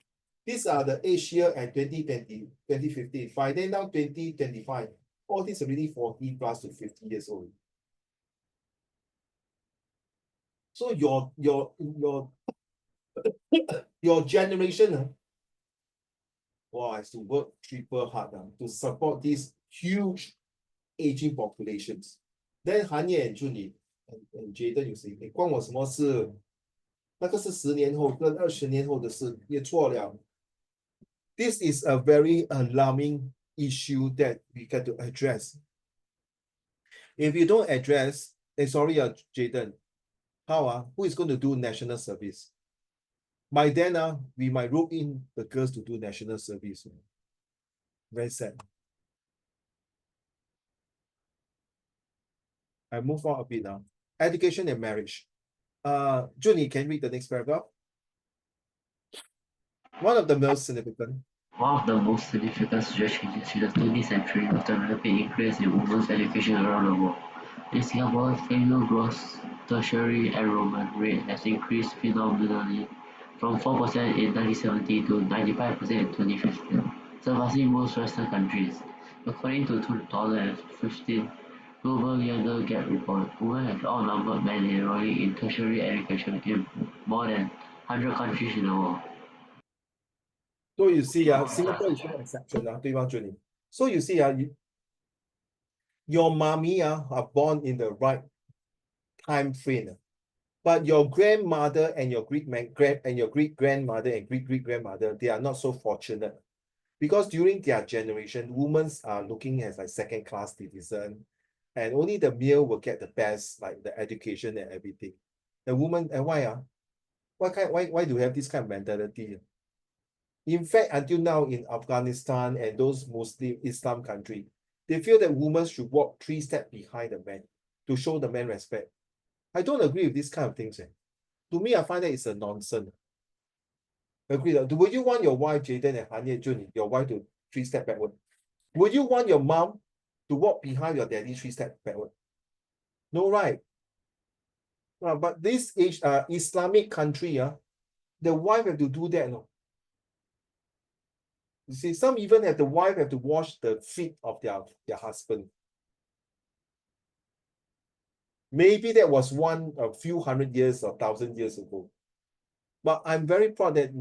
Speaker 1: These are the age here and 2020, 2015. Then now 2025. All these already 40 plus to 50 years old. So your generation has to work triple hard to support these huge aging populations. Then Hanye and Junie and Jaden, you say, 关我什么事？那个是10年后跟20年后的事，也错了。This is a very alarming issue that we got to address. If you don't address, sorry, Jaden, how who is going to do national service? By then, we might rope in the girls to do national service. Very sad. I move on a bit now. Education and marriage. Junie, can you read the next paragraph? One of the most significant
Speaker 3: social changes in the 20th century was the rapid increase in women's education around the world. In Singapore, female gross tertiary enrollment rate has increased phenomenally from 4% in 1970 to 95% in 2015, surpassing most Western countries. According to 2015 Global Gender Gap Report, women have outnumbered men enrolling in tertiary education in more than 100 countries in the world.
Speaker 1: So you see, Singapore is no exception, 对吧, Junie? So you see, your mommy are born in the right time frame, but your grandmother and your great grandmother and great grandmother, they are not so fortunate, because during their generation, women are looking as like second-class citizen, and only the male will get the best, like the education and everything. The woman, and why? Why do we have this kind of mentality? In fact, until now in Afghanistan and those Muslim Islam countries, they feel that women should walk 3 steps behind the man to show the man respect. I don't agree with this kind of things. To me, I find that it's a nonsense. Agree. Would you want your wife, Jaden and Hanye Jun, your wife to 3 steps backward? Would you want your mom to walk behind your daddy 3 steps backward? No, right? But this Islamic country, the wife have to do that. No? You see, some even have the wife have to wash the feet of their husband. Maybe that was a few hundred years or 1,000 years ago. But I'm very proud that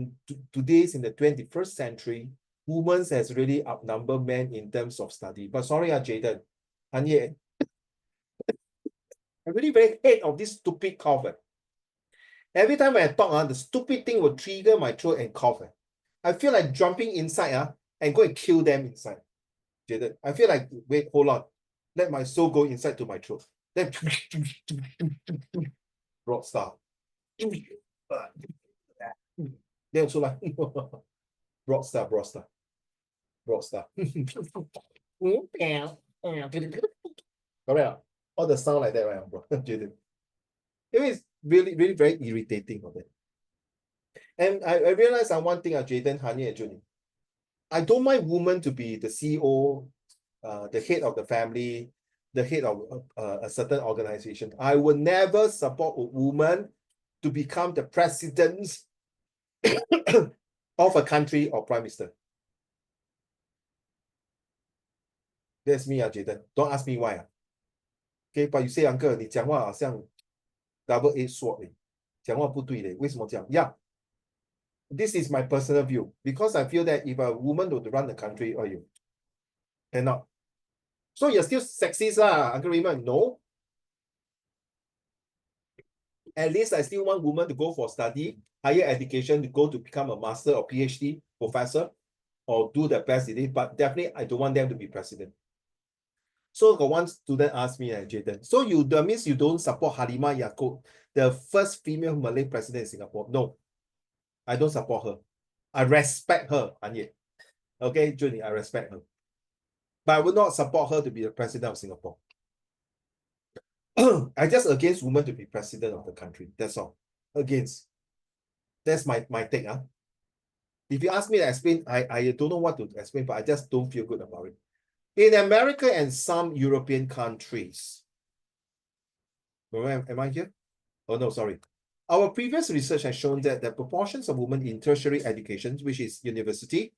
Speaker 1: today's in the 21st century, women has really outnumbered men in terms of study. But sorry, Jaden, Hanye, I really very hate of this stupid cough. Every time I talk, the stupid thing will trigger my throat and cough. I feel like jumping inside and go and kill them inside. Jaden, I feel like, wait, hold on. Let my soul go inside to my throat. Then rock star. Then also like rock star. Correct. All the sound like that, right, bro? Jaden. It is really, really very irritating of it. And I realize one thing, Jaden, Hanye, and Junie. I don't mind women to be the CEO, the head of the family, the head of a certain organization. I will never support a woman to become the president of a country or prime minister. That's me, Jaden. Don't ask me why. Okay, but you say, uncle, 你讲话好像 double-edged sword 嘞，讲话不对嘞，为什么这样？ Yeah, this is my personal view because I feel that if a woman would run the country, or you cannot. So you're still sexist, Uncle Raymond? No. At least I still want women to go for study, higher education, to go to become a master or PhD professor, or do the best in it. But definitely, I don't want them to be president. So got one student asked me, Jaden, so that means you don't support Halimah Yacob, the first female Malay president in Singapore? No, I don't support her. I respect her, Anye. Okay, Junie, I respect her. But I would not support her to be the president of Singapore. I just against women to be president of the country. That's all. Against. That's my take. If you ask me to explain, I don't know what to explain, but I just don't feel good about it. In America and some European countries, am I here? Oh, no, sorry. Our previous research has shown that the proportions of women in tertiary education, which is university,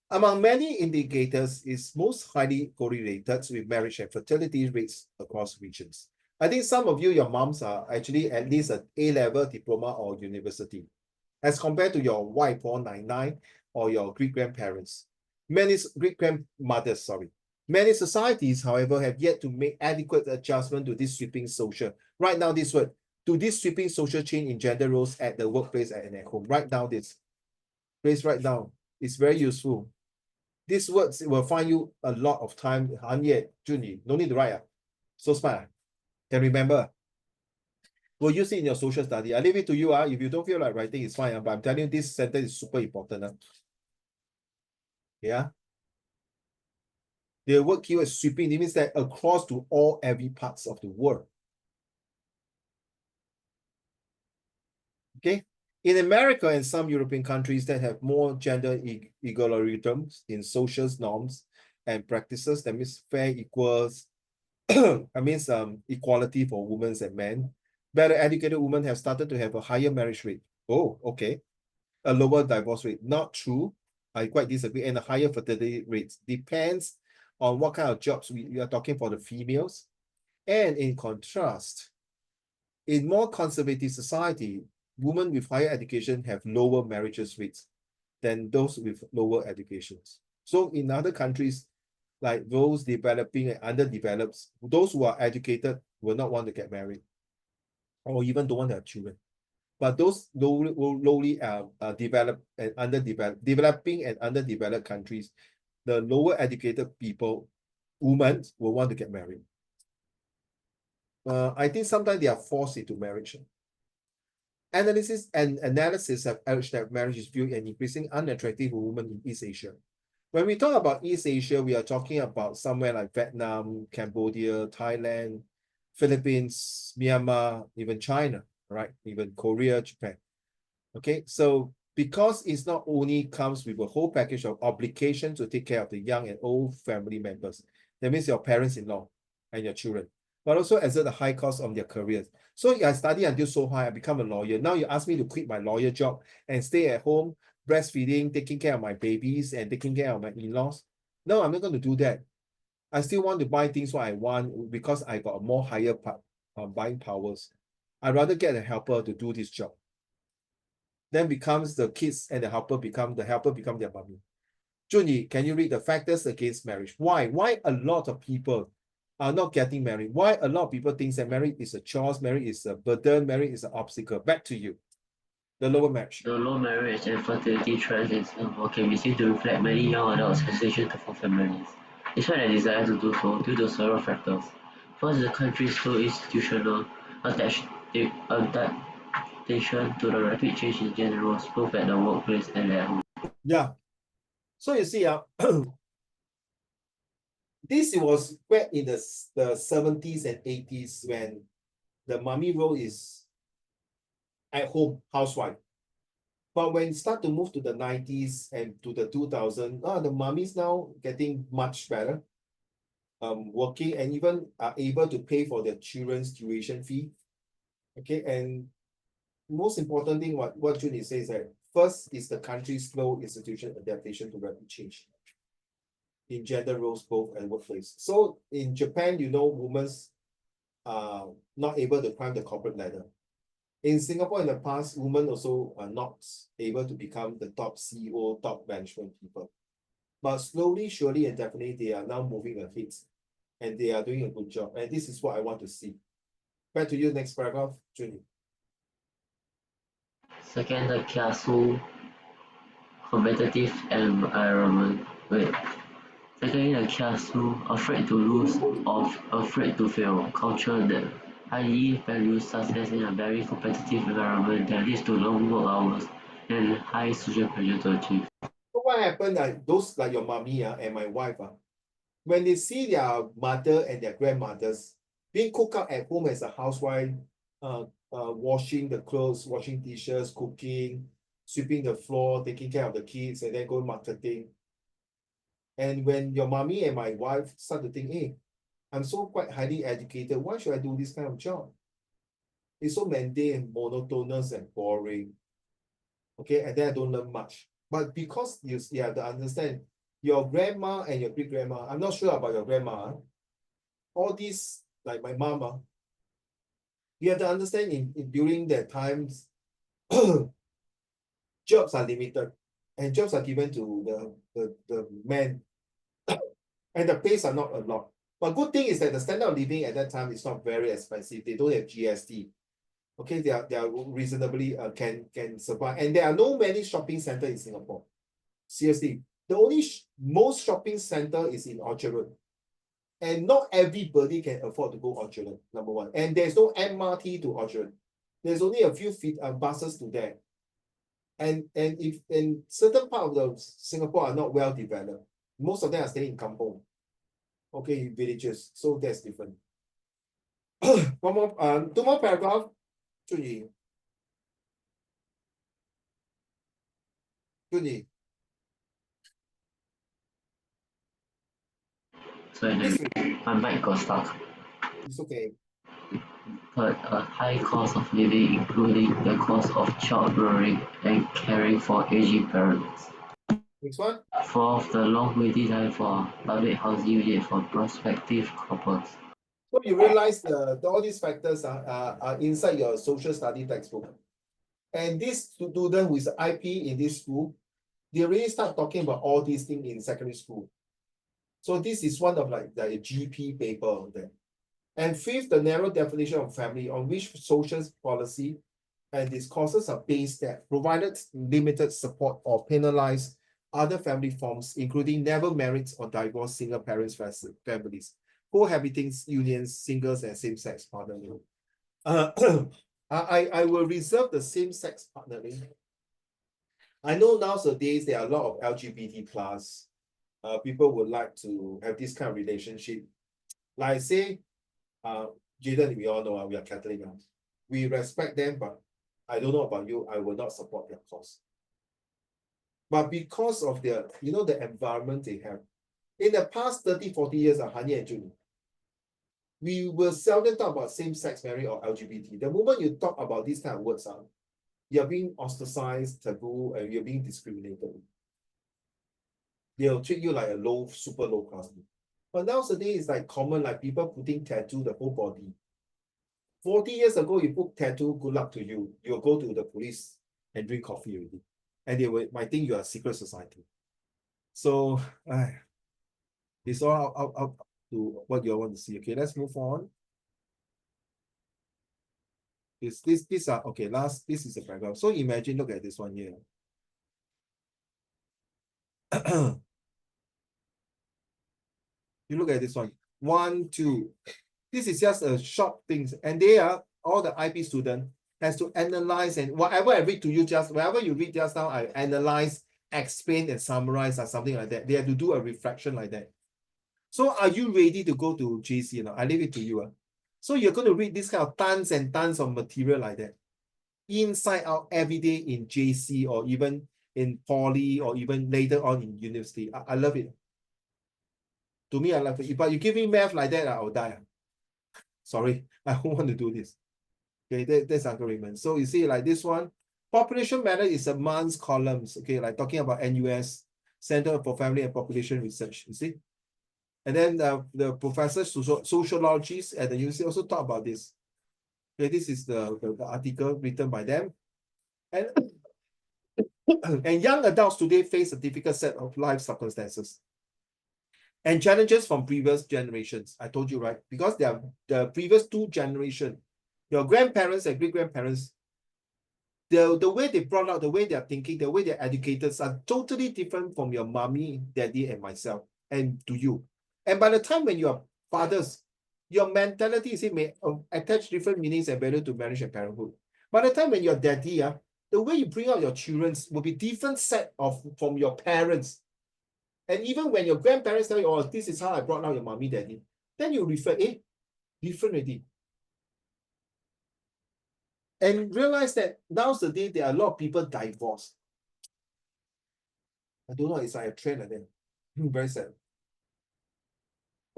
Speaker 1: among many indicators, is most highly correlated with marriage and fertility rates across regions. I think some of you, your moms are actually at least an A-level diploma or university, as compared to your wife or 99 or your great-grandparents. Many great-grandmothers, sorry. Many societies, however, have yet to make adequate adjustment to this sweeping social. Right now, this word, to this sweeping social change in gender roles at the workplace and at home. Write down this. Please write down. It's very useful. These words will find you a lot of time. Hanye, Junyi, no need to write. So smart. Can remember. We'll use it in your social study. I leave it to you. If you don't feel like writing, it's fine. But I'm telling you, this sentence is super important. Yeah. The word keyword is sweeping. It means that across to every parts of the world. Okay. In America and some European countries that have more gender egalitarianism in social norms and practices, that means fair equals, I mean equality for women and men. Better educated women have started to have a higher marriage rate. Oh, okay. A lower divorce rate. Not true. I quite disagree. And a higher fertility rates. Depends on what kind of jobs we are talking for the females. And in contrast, in more conservative society, women with higher education have lower marriages rates than those with lower educations. So in other countries, like those developing and underdeveloped, those who are educated will not want to get married or even don't want to have children. But those lowly developed and developing and underdeveloped countries, the lower educated people, women will want to get married. I think sometimes they are forced into marriage. Analysis have urged that marriage is viewed as increasingly unattractive for women in East Asia. When we talk about East Asia, we are talking about somewhere like Vietnam, Cambodia, Thailand, Philippines, Myanmar, even China, right? Even Korea, Japan. Okay, so because it's not only comes with a whole package of obligation to take care of the young and old family members, that means your parents-in-law and your children, but also exert the high cost of their careers. So I study until so high, I become a lawyer. Now you ask me to quit my lawyer job and stay at home, breastfeeding, taking care of my babies and taking care of my in-laws. No, I'm not going to do that. I still want to buy things what I want because I got a more higher buying powers. I'd rather get a helper to do this job. Then becomes the kids and the helper become their mommy. Junyi, can you read the factors against marriage? Why? Why a lot of people are not getting married? Why a lot of people think that marriage is a chore, marriage is a burden, marriage is an obstacle? Back to you. The lower marriage.
Speaker 3: The low marriage and fertility trends in Singapore can be seen to reflect many young adults' hesitation to form families, despite their desire to do so due to several factors. First, the country's slow institutional adaptation to the rapid change in gender roles, both at the workplace and at home.
Speaker 1: Yeah. So you see, this was back in the 70s and 80s when the mommy role is at home housewife. But when it start to move to the 90s and to the 2000s, the mummies now getting much better, working and even are able to pay for their children's tuition fee. Okay, and most important thing, what Junie says that first is the country's slow institution adaptation to rapid change. in gender roles both and workplace. So in Japan, you know, women's are not able to climb the corporate ladder. In Singapore, in the past, women also are not able to become the top CEO, top management people. But slowly, surely, and definitely, they are now moving ahead, and they are doing a good job. And this is what I want to see. Back to you, next paragraph, Julie.
Speaker 3: Second, the kiasu competitive environment. Wait. Secondly, the kiasu afraid to lose or afraid to fail culture that highly values success in a very competitive environment that leads to long work hours and high social pressure to achieve.
Speaker 1: So what happened? Those like your mommy and my wife, when they see their mother and their grandmothers being cooked up at home as a housewife, washing the clothes, washing dishes, cooking, sweeping the floor, taking care of the kids, and then go marketing. And when your mommy and my wife start to think, hey, I'm so quite highly educated, why should I do this kind of job? It's so mundane, monotonous, and boring. Okay, and then I don't learn much. But because you have to understand, your grandma and your great grandma, I'm not sure about your grandma, all these, like my mama, you have to understand during their times, jobs are limited and jobs are given to the men and the pays are not a lot. But good thing is that the standard of living at that time is not very expensive. They don't have GST. Okay, they are reasonably can survive. And there are no many shopping centers in Singapore. Seriously, the only most shopping center is in Orchard Road. And not everybody can afford to go Orchard Road, number one. And there's no MRT to Orchard. There's only a few buses to there. And if in certain part of the Singapore are not well developed, most of them are staying in kampong. Okay, villages. So that's different. One more, two more paragraph. 注意，注意。
Speaker 3: Sorry,
Speaker 1: This
Speaker 3: my mic got stuck.
Speaker 1: is okay.
Speaker 3: Third, a high cost of living, including the cost of child-rearing and caring for aging parents.
Speaker 1: Next one.
Speaker 3: Fourth, the long waiting time for public housing unit for prospective couples.
Speaker 1: So you realize all these factors are inside your social study textbook. And this student who is IP in this school, they really start talking about all these things in secondary school. So this is one of like the GP paper on that. And fifth, the narrow definition of family on which social policy and discourses are based that provided limited support or penalized other family forms, including never married or divorced single parents families, cohabiting unions, singles, and same-sex partnering. I will reserve the same-sex partnering. I know nowadays there are a lot of LGBT plus. People would like to have this kind of relationship. Like say, Jaden, we all know we are Catholic. We respect them, but I don't know about you, I will not support their cause. But because of the environment they have, in the past 30, 40 years of Hani and Julie, we will seldom talk about same-sex marriage or LGBT. The moment you talk about these kind of words, you're being ostracized, taboo, and you're being discriminated. They'll treat you like a super low class. But nowadays, it's like common, like people putting tattoo the whole body. 40 years ago, you put tattoo, good luck to you. You'll go to the police and drink coffee already. And they might think you are a secret society. So, it's all up to what you want to see. Okay, let's move on. These are, okay, this is a paragraph. So imagine, look at this one here. You look at this one. 1, 2. This is just a short things. And they are, all the IP student has to analyze, and whatever I read to you whatever you read just now, I analyze, explain, and summarize or something like that. They have to do a reflection like that. So are you ready to go to JC? I leave it to you. So you're going to read this kind of tons and tons of material like that. Inside out every day in JC or even in poly or even later on in university. I love it. To me, I love it. But you give me math like that, I'll die. Sorry, I don't want to do this. Okay, that's agreement. So you see, like this one, population matter is amongst columns. Okay, like talking about NUS, Center for Family and Population Research, you see. And then the professor sociologists at the university also talk about this. Okay, this is the article written by them. And, and young adults today face a difficult set of life circumstances and challenges from previous generations. I told you, right? Because they are the previous two generations, your grandparents and great-grandparents, the way they brought up, the way they are thinking, the way they're educated are totally different from your mommy, daddy, and myself, and to you. And by the time when you are fathers, your mentality is may attach different meanings and value to marriage and parenthood. By the time when you're daddy, the way you bring out your children will be different set of from your parents. And even when your grandparents tell you, oh, this is how I brought out your mommy, daddy, then you refer, different already. And realize that nowadays there are a lot of people divorced. I don't know, it's like a trend like that. Very sad.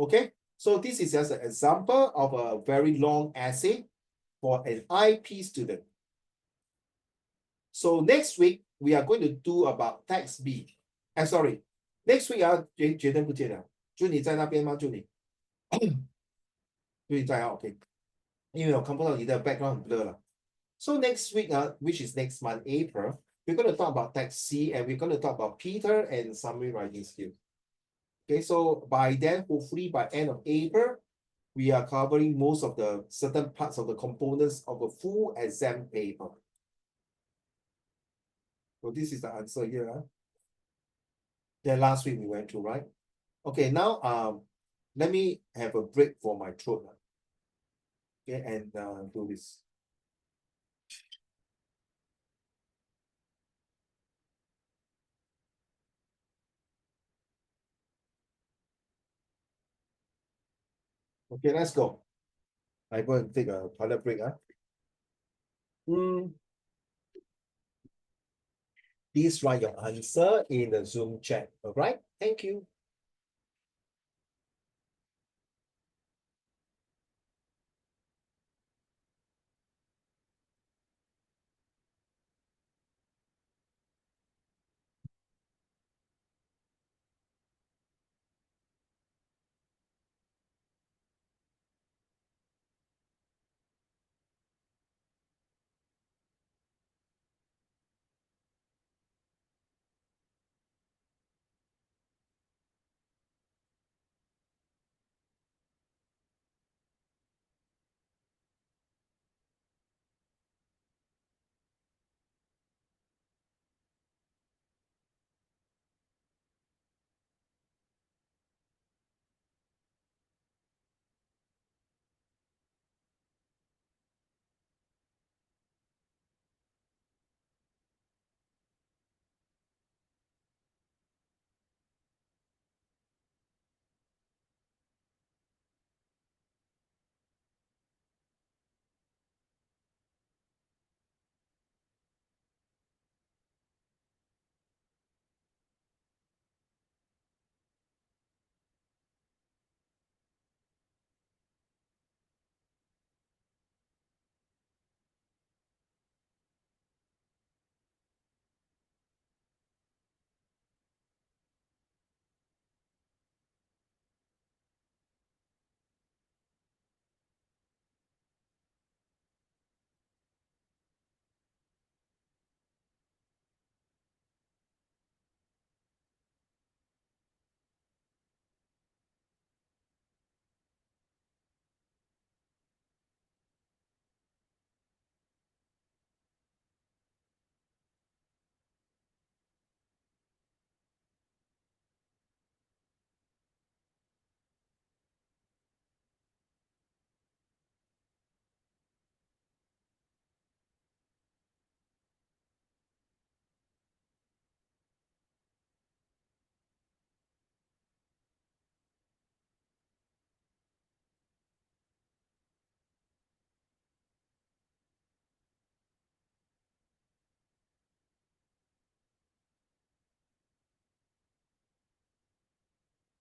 Speaker 1: Okay, so this is just an example of a very long essay for an IP student. So next week, we are going to do about text B. Sorry, next week 觉得不见了，就你在那边吗？就你，就你在啊 ，OK， 因为我看不到你的 background 很 blur 了。So next week, which is next month, April, we're going to talk about text C and we're going to talk about Peter and summary writing skills. Okay, so by then, hopefully by end of April, we are covering most of the certain parts of the components of a full exam paper. So this is the answer here. Then last week we went through, right? Okay, now let me have a break for my throat. Okay, and do this. Okay, let's go. I go and take a toilet break. Please write your answer in the Zoom chat. All right, thank you.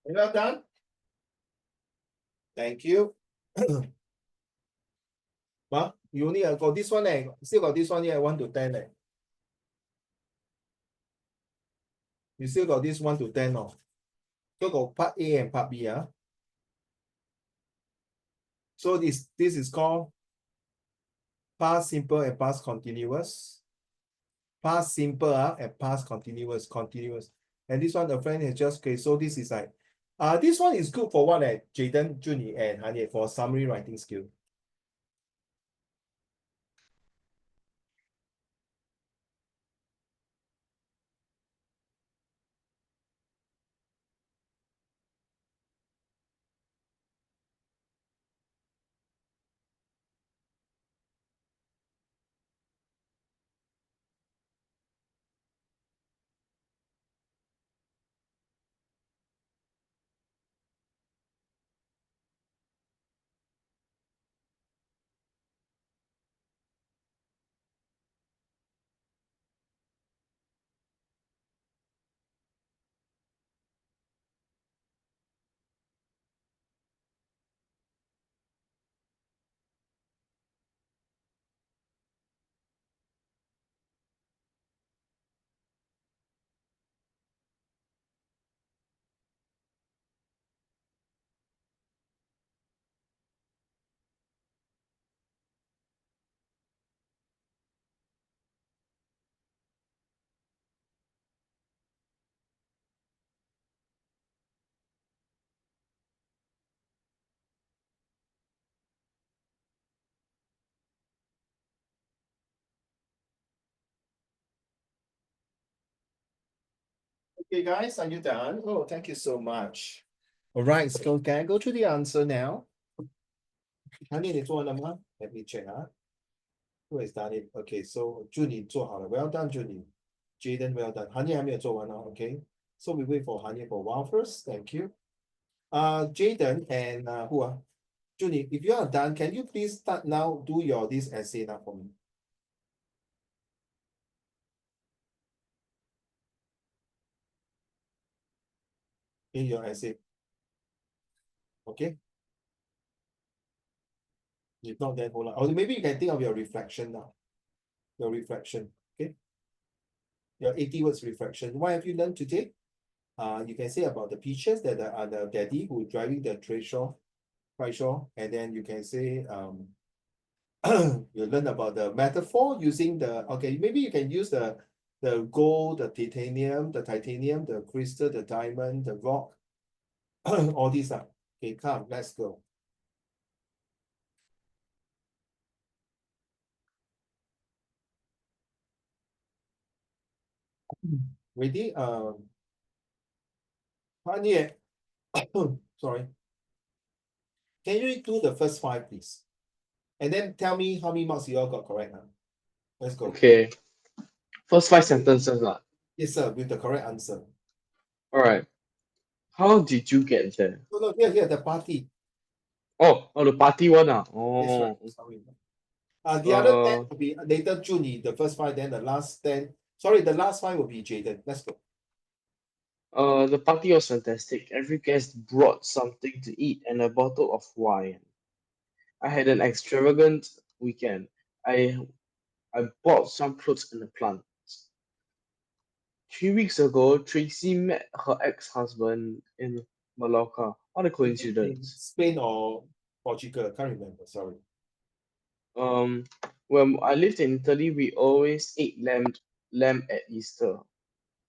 Speaker 1: You well done? Thank you. Well, you only got this one, still got this one here, 1 to 10. You still got this 1 to 10 now. So got part A and part B. So this is called past simple and past continuous. Past simple and past continuous. And this one, the friend has just, okay, so this is like, this one is good for what, Jaden, Junyi, and Hanye, for summary writing skill. Okay, guys, are you done? Oh, thank you so much. All right, so can I go to the answer now? Honey, 你做了吗? Let me check. Who has done it? Okay, so Junie 做好了 Well done, Junie. Jaden, well done. Honey 还没有做完 Okay. So we wait for Honey for a while first. Thank you. Jaden and who are? Junie, if you are done, can you please start now? Do this essay now for me. In your essay. Okay. If not, then hold on. Or maybe you can think of your reflection now. Your reflection. Okay. Your 80 words reflection. What have you learned today? You can say about the peaches that are the daddy who driving the trishaw, and then you can say you learn about the metaphor using maybe you can use the gold, the titanium, the crystal, the diamond, the rock, all these are okay. Come, let's go. Ready? Hanye, sorry. Can you do the first 5, please? And then tell me how many marks you all got correct now. Let's go.
Speaker 4: Okay. First 5 sentences.
Speaker 1: Yes, sir, with the correct answer.
Speaker 4: Alright. How did you get there?
Speaker 1: No, here, the party.
Speaker 4: Oh, the party one.
Speaker 1: That's right.
Speaker 4: Oh.
Speaker 1: Sorry. The other 10 will be later Junie, the first 5, then the last 10. Sorry, the last 5 will be Jaden. Let's go.
Speaker 4: The party was fantastic. Every guest brought something to eat and a bottle of wine. I had an extravagant weekend. I bought some clothes and a plant. 3 weeks ago, Tracy met her ex-husband in Malacca. What a
Speaker 1: In
Speaker 4: coincidence.
Speaker 1: Spain or Portugal, can't remember. Sorry.
Speaker 4: When I lived in Italy, we always ate lamb at Easter.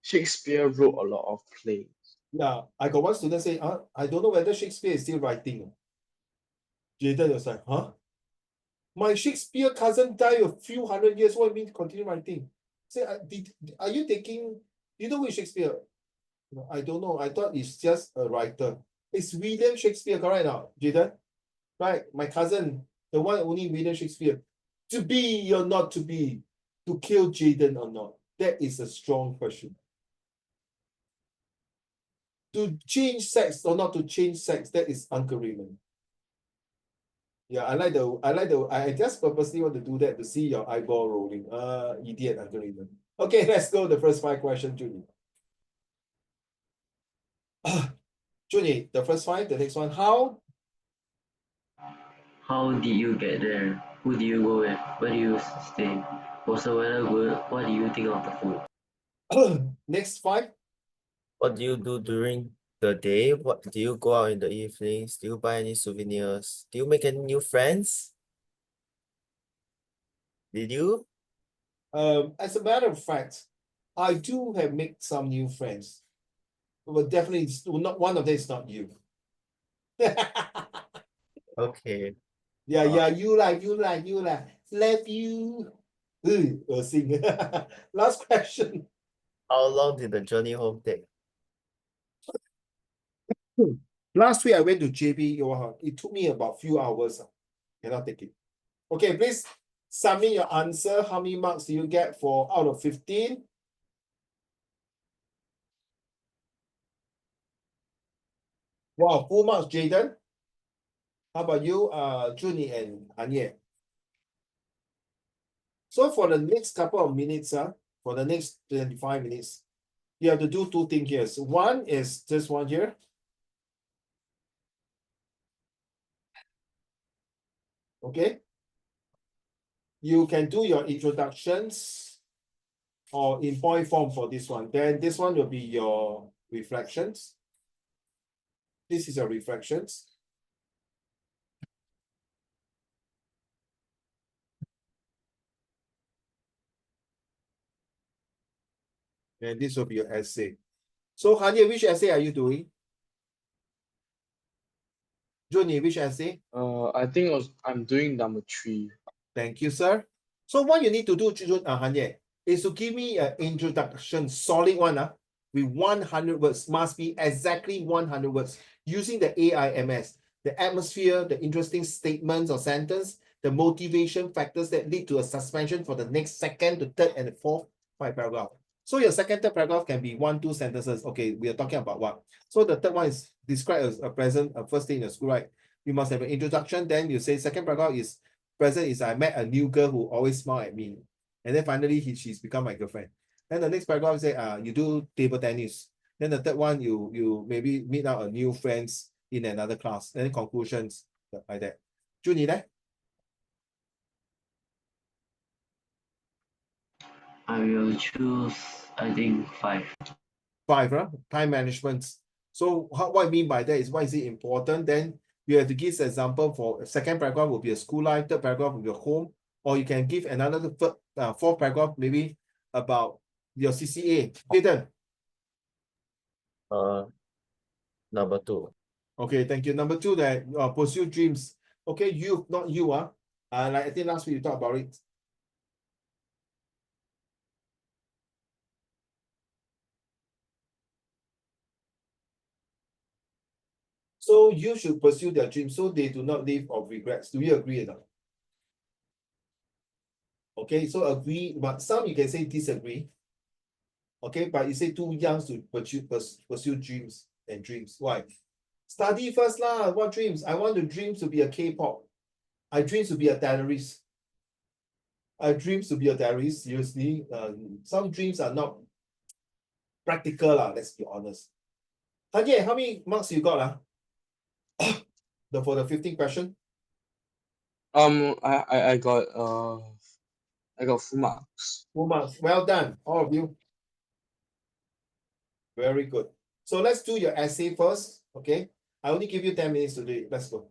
Speaker 4: Shakespeare wrote a lot of plays.
Speaker 1: Yeah, I got one student say, I don't know whether Shakespeare is still writing. Jaden was like, huh? My Shakespeare cousin died a few hundred years. What do you mean continue writing? Say, are you taking? You know who is Shakespeare? No, I don't know. I thought it's just a writer. It's William Shakespeare, correct now, Jaden? Right, my cousin, the one only William Shakespeare. To be or not to be, to kill Jaden or not? That is a strong question. To change sex or not to change sex, that is Uncle Raymond. Yeah, I just purposely want to do that to see your eyeball rolling. Idiot, Uncle Raymond. Okay, let's go. The first 5 questions, Junie. Junie, the first 5, the next one. How
Speaker 3: How did you get there? Who do you go with? Where do you stay? Was the weather good? What do you think of the food?
Speaker 1: next 5?
Speaker 2: What do you do during the day? What do you go out in the evenings? Do you buy any souvenirs? Do you make any new friends? Did you?
Speaker 1: As a matter of fact, I do have made some new friends. But definitely not one of them is not you.
Speaker 2: Okay.
Speaker 1: Yeah, you like, love you. Sing. Last question.
Speaker 2: How long did the journey home take?
Speaker 1: Last week I went to JB. It took me about few hours. Cannot take it. Okay, please submit your answer. How many marks do you get for out of 15? Wow, full marks, Jaden. How about you, Junie and Anye? So for the next couple of minutes, for the next 25 minutes, you have to do two things here. So one is this one here. Okay. You can do your introductions or in point form for this one. Then this one will be your reflections. This is your reflections. And this will be your essay. So Hanya, which essay are you doing? Johnny, which essay?
Speaker 4: I think I'm doing number 3.
Speaker 1: Thank you, sir. So what you need to do, Hanya, is to give me an introduction, solid one, with 100 words. Must be exactly 100 words using the AIMS, the atmosphere, the interesting statements or sentence, the motivation factors that lead to a suspension for the next second to third and the fourth 5 paragraph. So your second, third paragraph can be 1, 2 sentences. Okay, we are talking about what? So the third one is describe as a present, a first day in the school, right? You must have an introduction. Then you say second paragraph is present is I met a new girl who always smile at me. And then finally she's become my girlfriend. Then the next paragraph say, you do table tennis. Then the third one, you maybe meet out a new friends in another class. Then conclusions like that. Junie,
Speaker 3: I will choose, I think, 5.
Speaker 1: 5, time management. So what I mean by that is why is it important? Then you have to give example for second paragraph will be a school life, third paragraph will be a home, or you can give another fourth paragraph maybe about your CCA. Hayden.
Speaker 2: Number 2.
Speaker 1: Okay, thank you. Number 2, that pursue dreams. Okay, you, not you, like I think last week you talked about it. So you should pursue their dreams so they do not live of regrets. Do you agree or not? Okay, so agree, but some you can say disagree. Okay, but you say too young to pursue dreams and dreams. Why? Study first lah. What dreams? I want the dreams to be a K-pop. I dream to be a terrorist. I dream to be a terrorist. Seriously, some dreams are not practical lah. Let's be honest. Tanya, how many marks you got lah? For the 15 question?
Speaker 4: I got full marks.
Speaker 1: Full marks. Well done, all of you. Very good. So let's do your essay first. Okay. I only give you 10 minutes to do it. Let's go.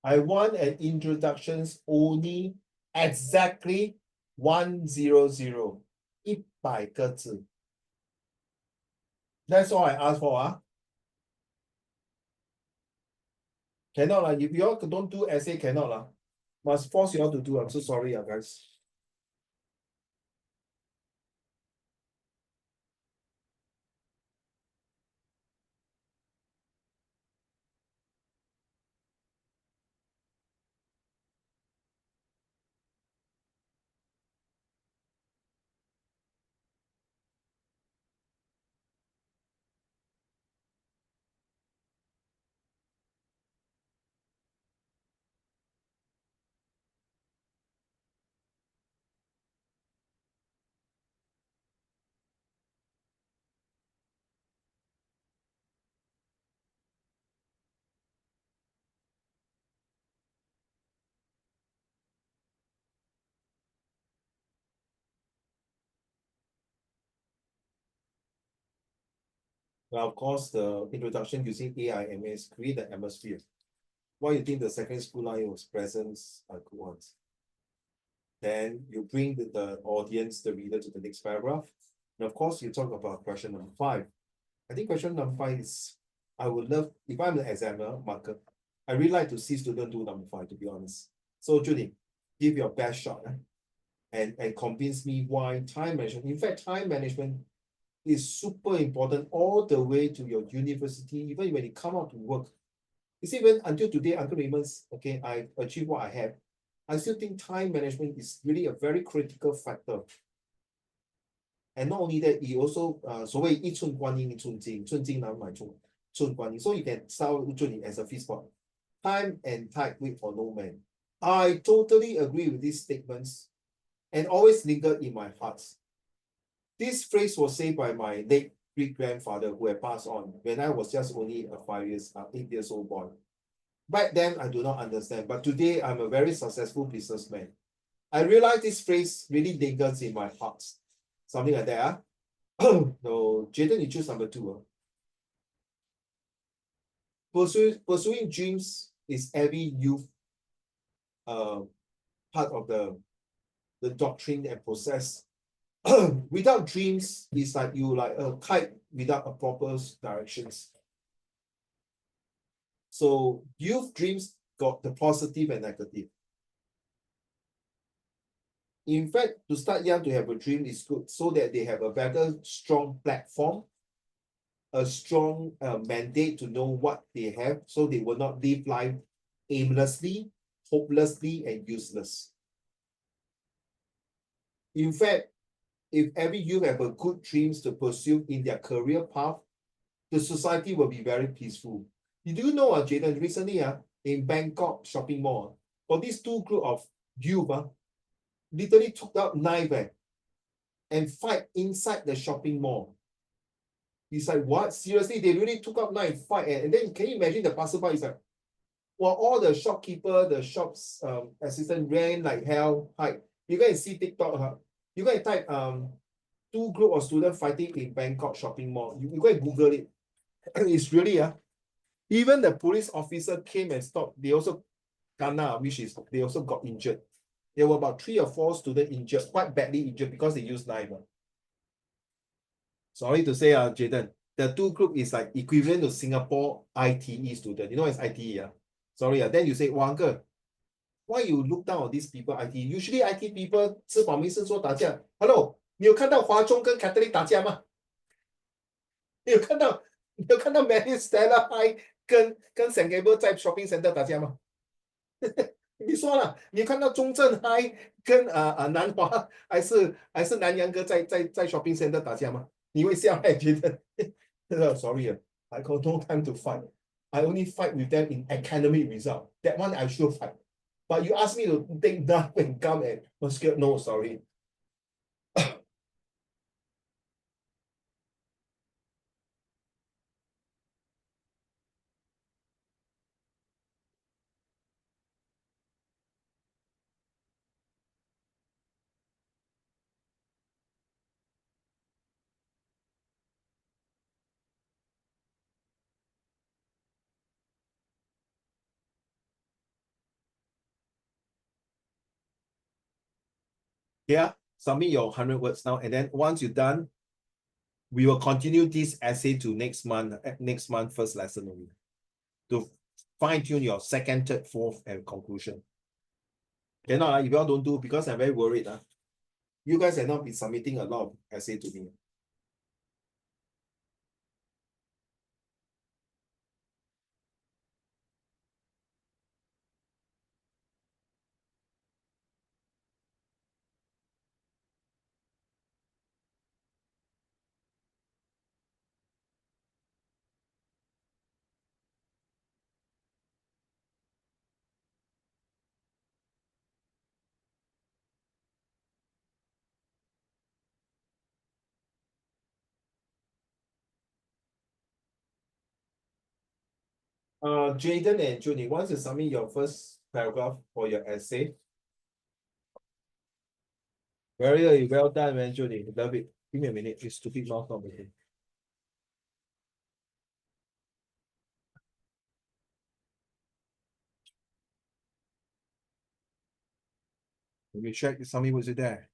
Speaker 1: I want an introductions only exactly 100 100个字. That's all I ask for. Cannot lah. If you all don't do essay, cannot lah. Must force you all to do. I'm so sorry, guys. Now, of course, the introduction using AIMS create the atmosphere. Why you think the secondary school line was present good ones? Then you bring the audience, the reader, to the next paragraph. And of course, you talk about question number 5. I think question number 5 is, I would love, if I'm the examiner, marker, I really like to see student do number 5, to be honest. So, Judy, give your best shot and convince me why time management. In fact, time management is super important all the way to your university, even when you come out to work. You see, when until today, Uncle Raymond's, okay, I achieved what I have. I still think time management is really a very critical factor. And not only that, it also 所谓一寸观音一寸金，寸金难买寸观音. So you can start Judy as a fist spot. Time and tide wait for no man. I totally agree with these statements and always linger in my heart. This phrase was said by my late great-grandfather who had passed on when I was just only a 8 years old boy. Back then, I do not understand, but today I'm a very successful businessman. I realize this phrase really lingers in my heart. Something like that. No, Jaden, you choose number 2. Pursuing dreams is every youth part of the doctrine and process. Without dreams, it's like you like a kite without a proper directions. So youth dreams got the positive and negative. In fact, to start young to have a dream is good so that they have a better, strong platform, a strong mandate to know what they have, so they will not live life aimlessly, hopelessly, and useless. In fact, if every youth have a good dreams to pursue in their career path, the society will be very peaceful. You do know, Jaden, recently in Bangkok shopping mall, for these 2 group of youth literally took out knife and fight inside the shopping mall. It's like, what? Seriously, they really took out knife, fight, and then can you imagine the passerby is like, well, all the shopkeeper, the shop's assistant ran like hell, hide. You go and see TikTok, you go and type 2 group of students fighting in Bangkok shopping mall. You go and Google it. It's really even the police officer came and stopped. They also which is they also got injured. There were about 3 or 4 students injured, quite badly injured because they used knife. Sorry to say, Jaden, the 2 group is like equivalent to Singapore ITE student. You know what is ITE? Sorry, then you say, uncle, why you look down on these people ITE? Usually IT people 吃饱没事做打架。Hello， 你有看到华中跟 Catholic 打架吗？你有看到 Mary Stella High 跟 St. Gabriel 在 shopping center 打架吗？你说了，你看到中正 High 跟南华还是南洋哥在 shopping center 打架吗？你会笑还觉得sorry, I got no time to fight. I only fight with them in academic result. That one I sure fight. But you ask me to take knife and gum and musket, no, sorry. Yeah, submit your 100 words now, and then once you're done, we will continue this essay to next month first lesson only, to fine-tune your second, third, fourth, and conclusion. Cannot, if you all don't do, because I'm very worried. You guys have not been submitting a lot of essay to me. Jaden and Junie, once you submit your first paragraph for your essay, very well done, man, Junie. Love it. Give me a minute. This stupid mouse not working. Let me check. Somebody was it there?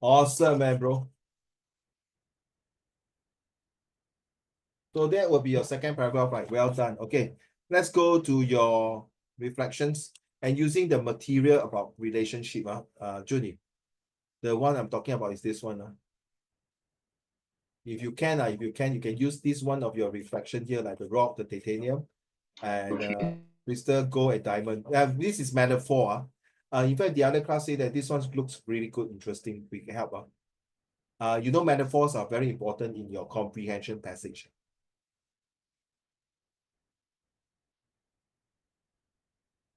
Speaker 1: Awesome, man, bro. So that will be your second paragraph, right? Well done. Okay, let's go to your reflections and using the material about relationship. Junie, the one I'm talking about is this one. If you can, you can use this one of your reflection here, like the rock, the titanium, and crystal, gold, and diamond. This is metaphor. In fact, the other class say that this one looks really good, interesting. We can help. You know, metaphors are very important in your comprehension passage.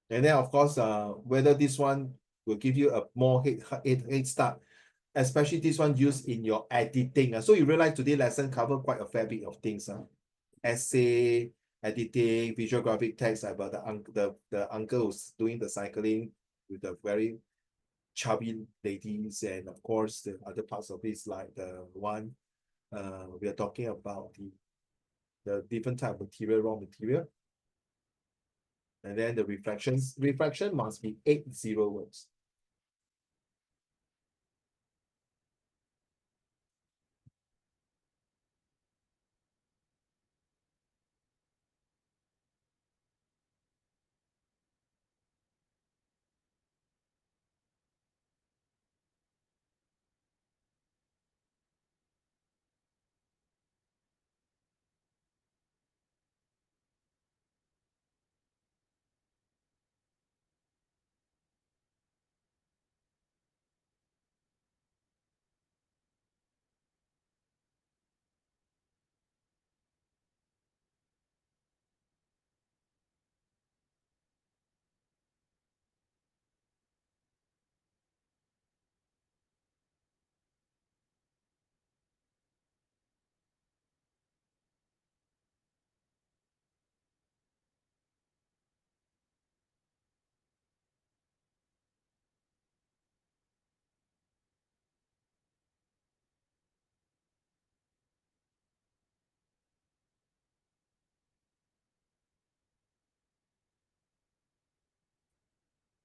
Speaker 1: And then, of course, whether this one will give you a more head start, especially this one used in your editing. So you realize today's lesson cover quite a fair bit of things. Essay, editing, visual graphic text about the uncle who's doing the cycling with the very chubby ladies, and of course the other parts of it, like the one we are talking about the different type of material, raw material. And then the reflection must be 80 words.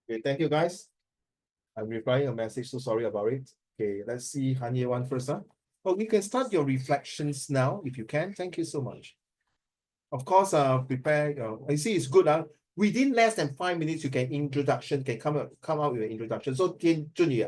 Speaker 1: Okay, thank you guys. I'm replying a message, so sorry about it. Okay, let's see Hanye one first. Oh, we can start your reflections now if you can. Thank you so much. Of course, prepare. I see it's good. Within less than 5 minutes, you can come out with an introduction. So Junie,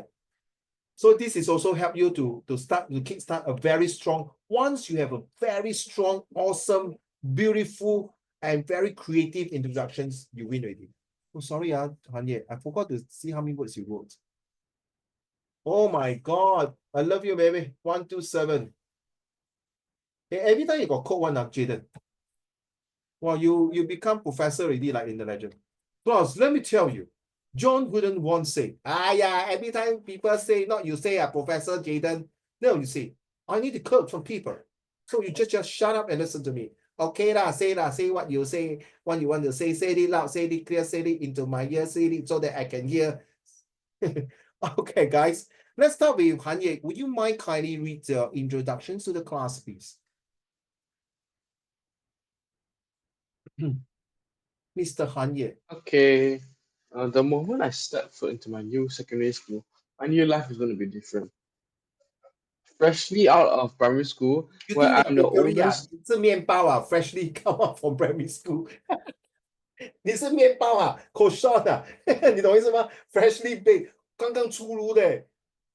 Speaker 1: so this is also help you to kickstart a very strong. Once you have a very strong, awesome, beautiful, and very creative introductions, you win already. Oh, sorry, Hanye, I forgot to see how many words you wrote. Oh my God, I love you, baby. 127. Hey, every time you got code one, Jaden. Well, you become professor already, like in the legend. Plus, let me tell you, John Wooden once say, yeah, every time people say, not you say, Professor Jaden. No, you see, I need to quote from people. So you just shut up and listen to me. Okay, say what you say, what you want to say it loud, say it clear, say it into my ear, say it so that I can hear. Okay, guys, let's start with Hanye. Would you mind kindly read the introductions to the class, please? Mr. Hanye.
Speaker 4: Okay. The moment I step foot into my new secondary school, my new life is going to be different. Freshly out of primary school,
Speaker 1: You
Speaker 4: where
Speaker 1: think
Speaker 4: I'm the
Speaker 1: bakery 啊？
Speaker 4: oldest,
Speaker 1: 你是面包啊？Freshly come out from primary school 你是面包啊？croissant 啊？你懂我意思吗？Freshly baked，刚刚出炉的。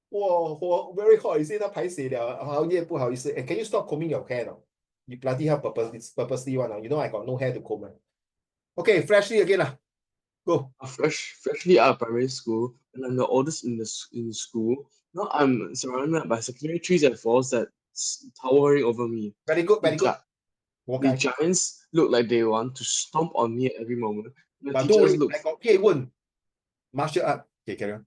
Speaker 1: 我 very hot，你现在排血了，熬夜不好意思。Can you stop combing your hair now? You bloody hell purposely one now. You know I got no hair to comb. Okay, freshly again lah. Go.
Speaker 4: freshly out of primary school, and I'm the oldest in school. Now I'm surrounded by secondary trees and falls that towering over me.
Speaker 1: Very good, very good.
Speaker 4: The giants look like they want to stomp on me at every moment. The
Speaker 1: But don't
Speaker 4: teachers
Speaker 1: worry,
Speaker 4: look
Speaker 1: I got 叶问 martial art. Okay, carry on.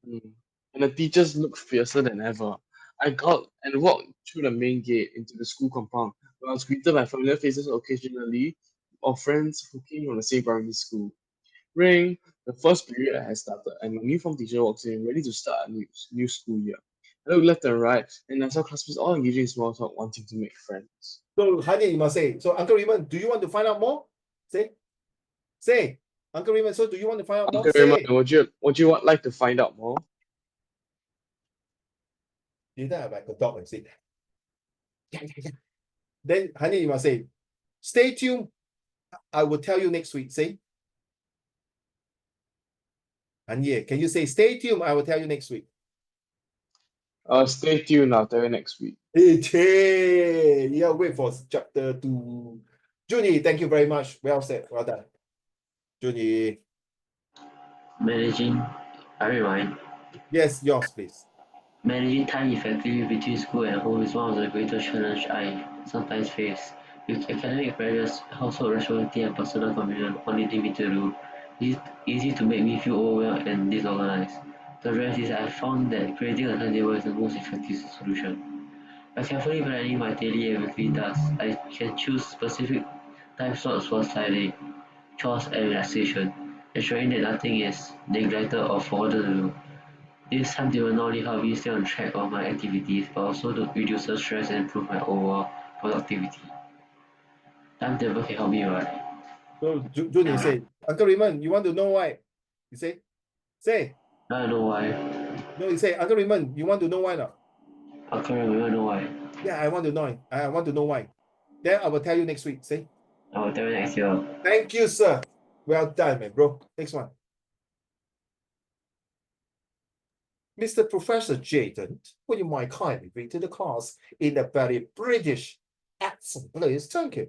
Speaker 4: and the teachers look fiercer than ever. I got and walked through the main gate into the school compound, where I was greeted by familiar faces occasionally, or friends who came from the same primary school. Ring, the first period has started, and my new form teacher walks in, ready to start a new school year. I look left and right, and I saw classmates all engaging in small talk, wanting to make friends.
Speaker 1: So, Hani, you must say. So, Uncle Raymond, do you want to find out more? Say. Uncle Raymond, so do you want to find out more?
Speaker 4: Uncle Raymond,
Speaker 1: Say.
Speaker 4: would you like to find out more?
Speaker 1: You don't have like a dog and say. Yeah. Then, Hani, you must say, stay tuned. I will tell you next week. Say. And yeah, can you say, stay tuned? I will tell you next week.
Speaker 4: Stay tuned. I'll tell you next week.
Speaker 1: Hey, yeah, wait for chapter 2. Junie, thank you very much. Well said. Well done. Junie.
Speaker 3: Managing, I rewind.
Speaker 1: Yes, yours, please.
Speaker 3: Managing time effectively between school and home is one of the greatest challenges I sometimes face. With academic pressures, household responsibility, and personal commitment all leading me to do, it's easy to make me feel overwhelmed and disorganized. The rest is I found that creating a timetable is the most effective solution. By carefully planning my daily and weekly tasks, I can choose specific time slots for studying, chores, and relaxation, ensuring that nothing is neglected or forgotten to do. This timetable not only helps me stay on track of my activities, but also to reduce the stress and improve my overall productivity. Timetable can help me, right?
Speaker 1: So, Junie say, Uncle Raymond, you want to know why? You say.
Speaker 3: I know why.
Speaker 1: No, you say, Uncle Raymond, you want to know why not?
Speaker 3: I can't remember know why.
Speaker 1: Yeah, I want to know. I want to know why. Then I will tell you next week. Say.
Speaker 3: I will tell you next year.
Speaker 1: Thank you, sir. Well done, man, bro. Next one. Mr. Professor Jayden, would you mind kindly read to the class in a very British accent, please? Thank you.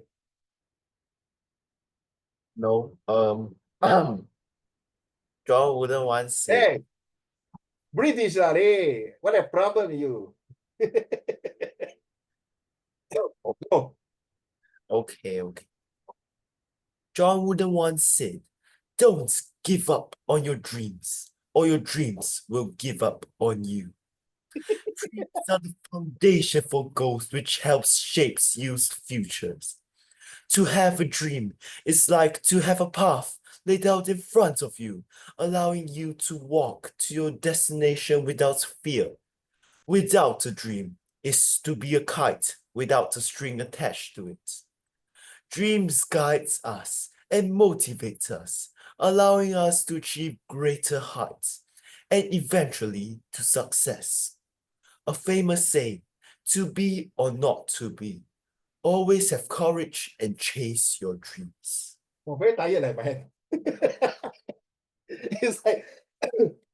Speaker 2: No. John wouldn't want say.
Speaker 1: Hey, British, hey. What a problem you. Oh,
Speaker 2: Okay. John wouldn't want said, don't give up on your dreams, or your dreams will give up on you. Dreams are the foundation for goals which helps shapes youth futures. To have a dream is like to have a path laid out in front of you, allowing you to walk to your destination without fear. Without a dream is to be a kite without a string attached to it. Dreams guides us and motivates us, allowing us to achieve greater heights and eventually to success. A famous saying, to be or not to be. Always have courage and chase your dreams.
Speaker 1: I'm very tired, like, man. It's like,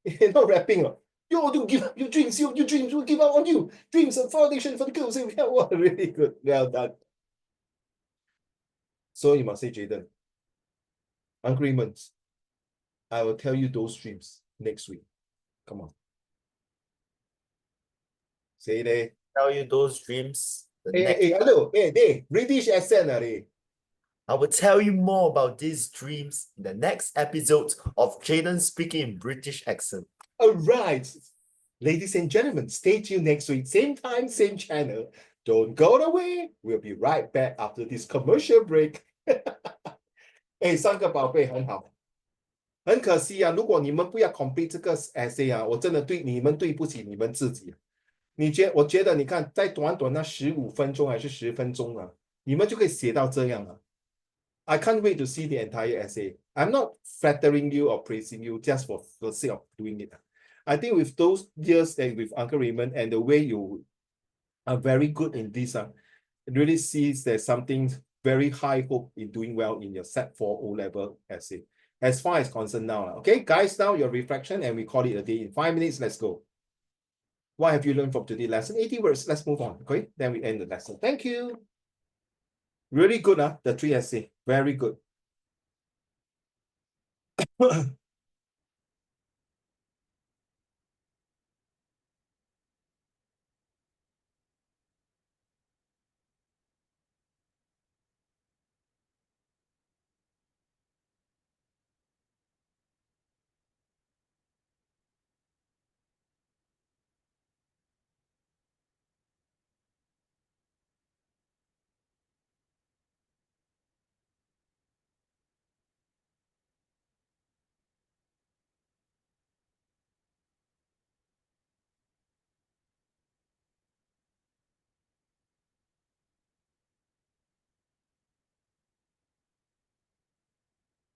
Speaker 1: you're not rapping. You don't give up your dreams. Your dreams will give up on you. Dreams are foundation for the girls. Wow, really good. Well done. So you must say, Jayden, agreements. I will tell you those dreams next week. Come on. Say it.
Speaker 2: Tell you those dreams.
Speaker 1: Hello. Hey, British accent,
Speaker 2: I will tell you more about these dreams in the next episode of Jayden speaking in British accent.
Speaker 1: All right. Ladies and gentlemen, stay tuned next week. Same time, same channel. Don't go away. We'll be right back after this commercial break. 哎，三个宝贝很好，很可惜啊！如果你们不要 complete 这个 essay 啊，我真的对不起你们自己。我觉得你看，在短短那15分钟还是10分钟啊，你们就可以写到这样了。I can't wait to see the entire essay. I'm not flattering you or praising you just for the sake of doing it. I think with those years and with Uncle Raymond and the way you are very good in this, it really sees there's something very high hope in doing well in your Set 4 O-level essay. As far as concerned now. Okay, guys, now your reflection and we call it a day. In 5 minutes, let's go. What have you learned from today's lesson? 80 words. Let's move on. Okay, then we end the lesson. Thank you. Really good, the 3 essay. Very good.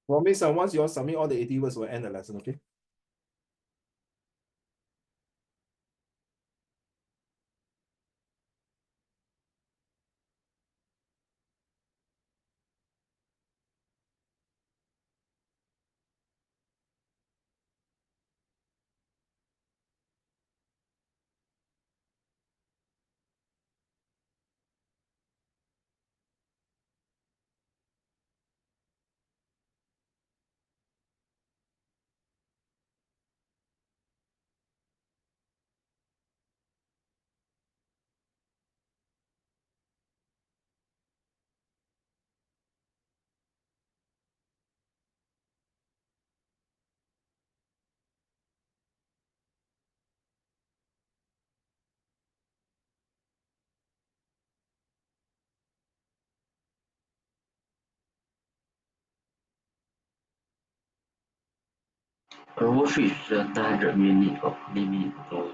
Speaker 1: Promise, once you all submit all the 80 words, we'll end the lesson, okay?
Speaker 3: Almost reached the 900-minute limit though.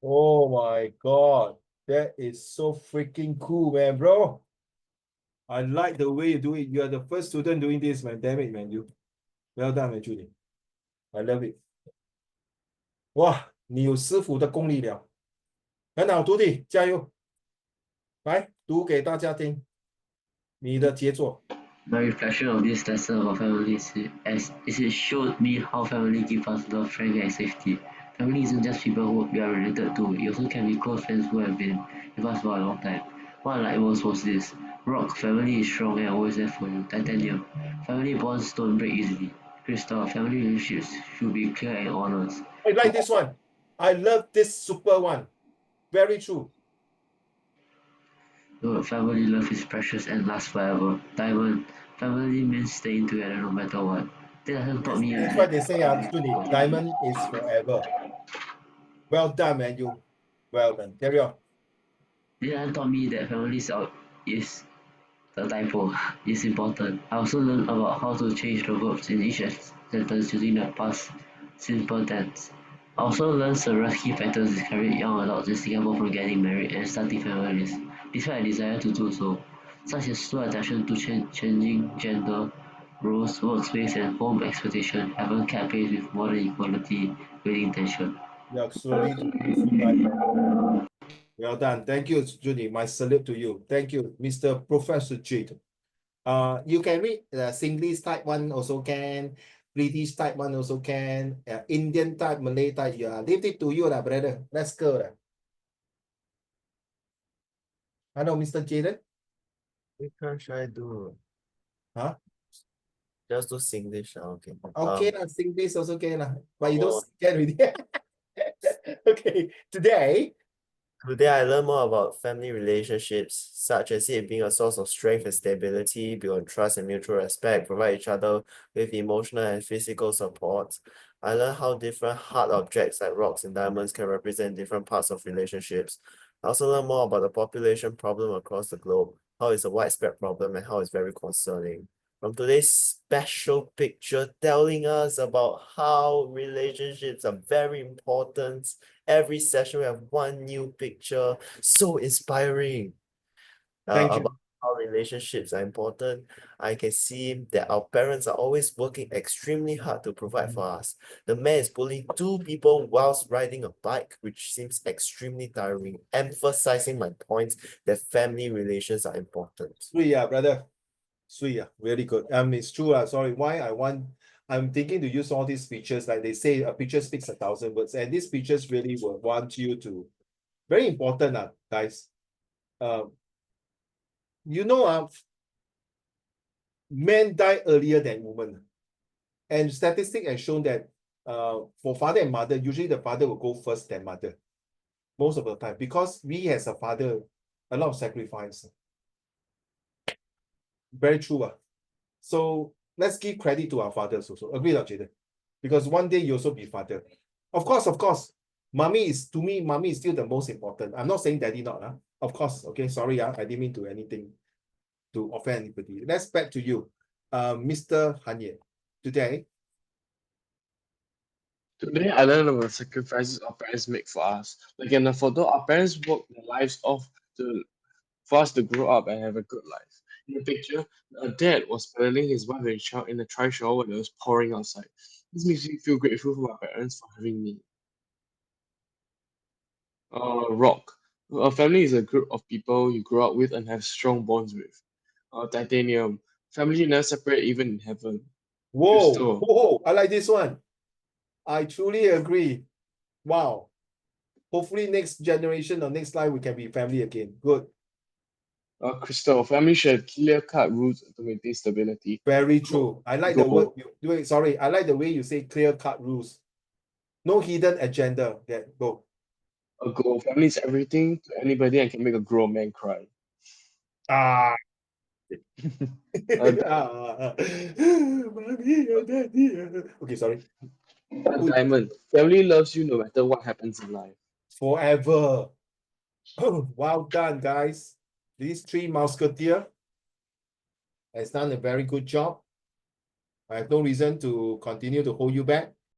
Speaker 1: Oh my God. That is so freaking cool, man, bro. I like the way you do it. You are the first student doing this, man. Damn it, man. You. Well done, man, Judy. I love it. 哇，你有师傅的功力了。很好，徒弟，加油。来，读给大家听你的杰作。
Speaker 3: My reflection of this lesson about family is it showed me how family give us love, strength, and safety. Family isn't just people who we are related to, it also can be close friends who have been with us for a long time. What I liked most was this. Rock, family is strong and always there for you. Titanium, family bonds don't break easily. Crystal, family relationships should be clear and honest.
Speaker 1: I like this one. I love this super one. Very true.
Speaker 3: Family love is precious and lasts forever. Diamond, family means staying together no matter what. That hasn't taught me.
Speaker 1: That's what they say, Judy. Diamond is forever. Well done, man. You. Well done. Carry on.
Speaker 3: That hasn't taught me that family is the typo is important. I also learned about how to change the verbs in each sentence using the past simple tense. I also learned several key factors that discourage young adults in Singapore from getting married and starting families, despite a desire to do so, such as slow adaptation to changing gender roles, workspace, and home expectation haven't kept pace with modern equality with intention.
Speaker 1: You're absolutely right, man. Well done. Thank you, Judy. My salute to you. Thank you, Mr. Professor Jade. You can read the Singlish type one also can, British type one also can, Indian type, Malay type. Yeah, leave it to you, lah, brother. Let's go. Lah. Hello, Mr. Jaden.
Speaker 2: Which one should I do?
Speaker 1: Huh?
Speaker 2: Just do Singlish. Okay.
Speaker 1: Okay, Singlish also can. But you
Speaker 2: Oh.
Speaker 1: don't get already. Okay, today.
Speaker 2: Today, I learned more about family relationships, such as it being a source of strength and stability, build on trust and mutual respect, provide each other with emotional and physical support. I learned how different hard objects like rocks and diamonds can represent different parts of relationships. I also learned more about the population problem across the globe, how it's a widespread problem and how it's very concerning. From today's special picture telling us about how relationships are very important. Every session we have one new picture. So inspiring.
Speaker 1: Thank you.
Speaker 2: About Our relationships are important. I can see that our parents are always working extremely hard to provide for us. The man is pulling two people whilst riding a bike, which seems extremely tiring, emphasizing my point that family relations are important.
Speaker 1: Sweet, yeah, brother. Sweet, yeah, really good. It's true. Sorry, why I'm thinking to use all these features, like they say, a picture speaks 1,000 words, and these features really will want you to, very important, guys. You know, men die earlier than women. And statistics have shown that for father and mother, usually the father will go first than mother. Most of the time. Because we as a father, a lot of sacrifice. Very true. So let's give credit to our fathers also. Agree, not Jaden? Because one day you also be father. Of course. Mommy is, to me, mommy is still the most important. I'm not saying daddy not. Of course. Okay, sorry. I didn't mean to anything to offend anybody. Let's back to you. Mr. Hanye. Today,
Speaker 4: Today, I learned about the sacrifices our parents make for us. Like in the photo, our parents work their lives off for us to grow up and have a good life. In the picture, a dad was paddling his wife and child in a trishaw when it was pouring outside. This makes me feel grateful for my parents for having me. Rock. A family is a group of people you grow up with and have strong bonds with. Titanium. Family never separate even in heaven. Crystal.
Speaker 1: whoa, I like this one. I truly agree. Wow. Hopefully next generation or next life we can be family again. Good.
Speaker 4: Crystal. Family should have clear-cut rules to maintain stability.
Speaker 1: Very true. I like the word
Speaker 4: Gold.
Speaker 1: you do it. Sorry, I like the way you say clear-cut rules. No hidden agenda. Yeah, go.
Speaker 4: A goal. Family is everything to anybody and can make a grown man cry.
Speaker 1: Ah.
Speaker 4: A,
Speaker 1: Mommy and daddy. Okay, sorry.
Speaker 4: a diamond. Family loves you no matter what happens in life.
Speaker 1: Forever. Well done, guys. These three musketeer has done a very good job. I have no reason to continue to hold you back.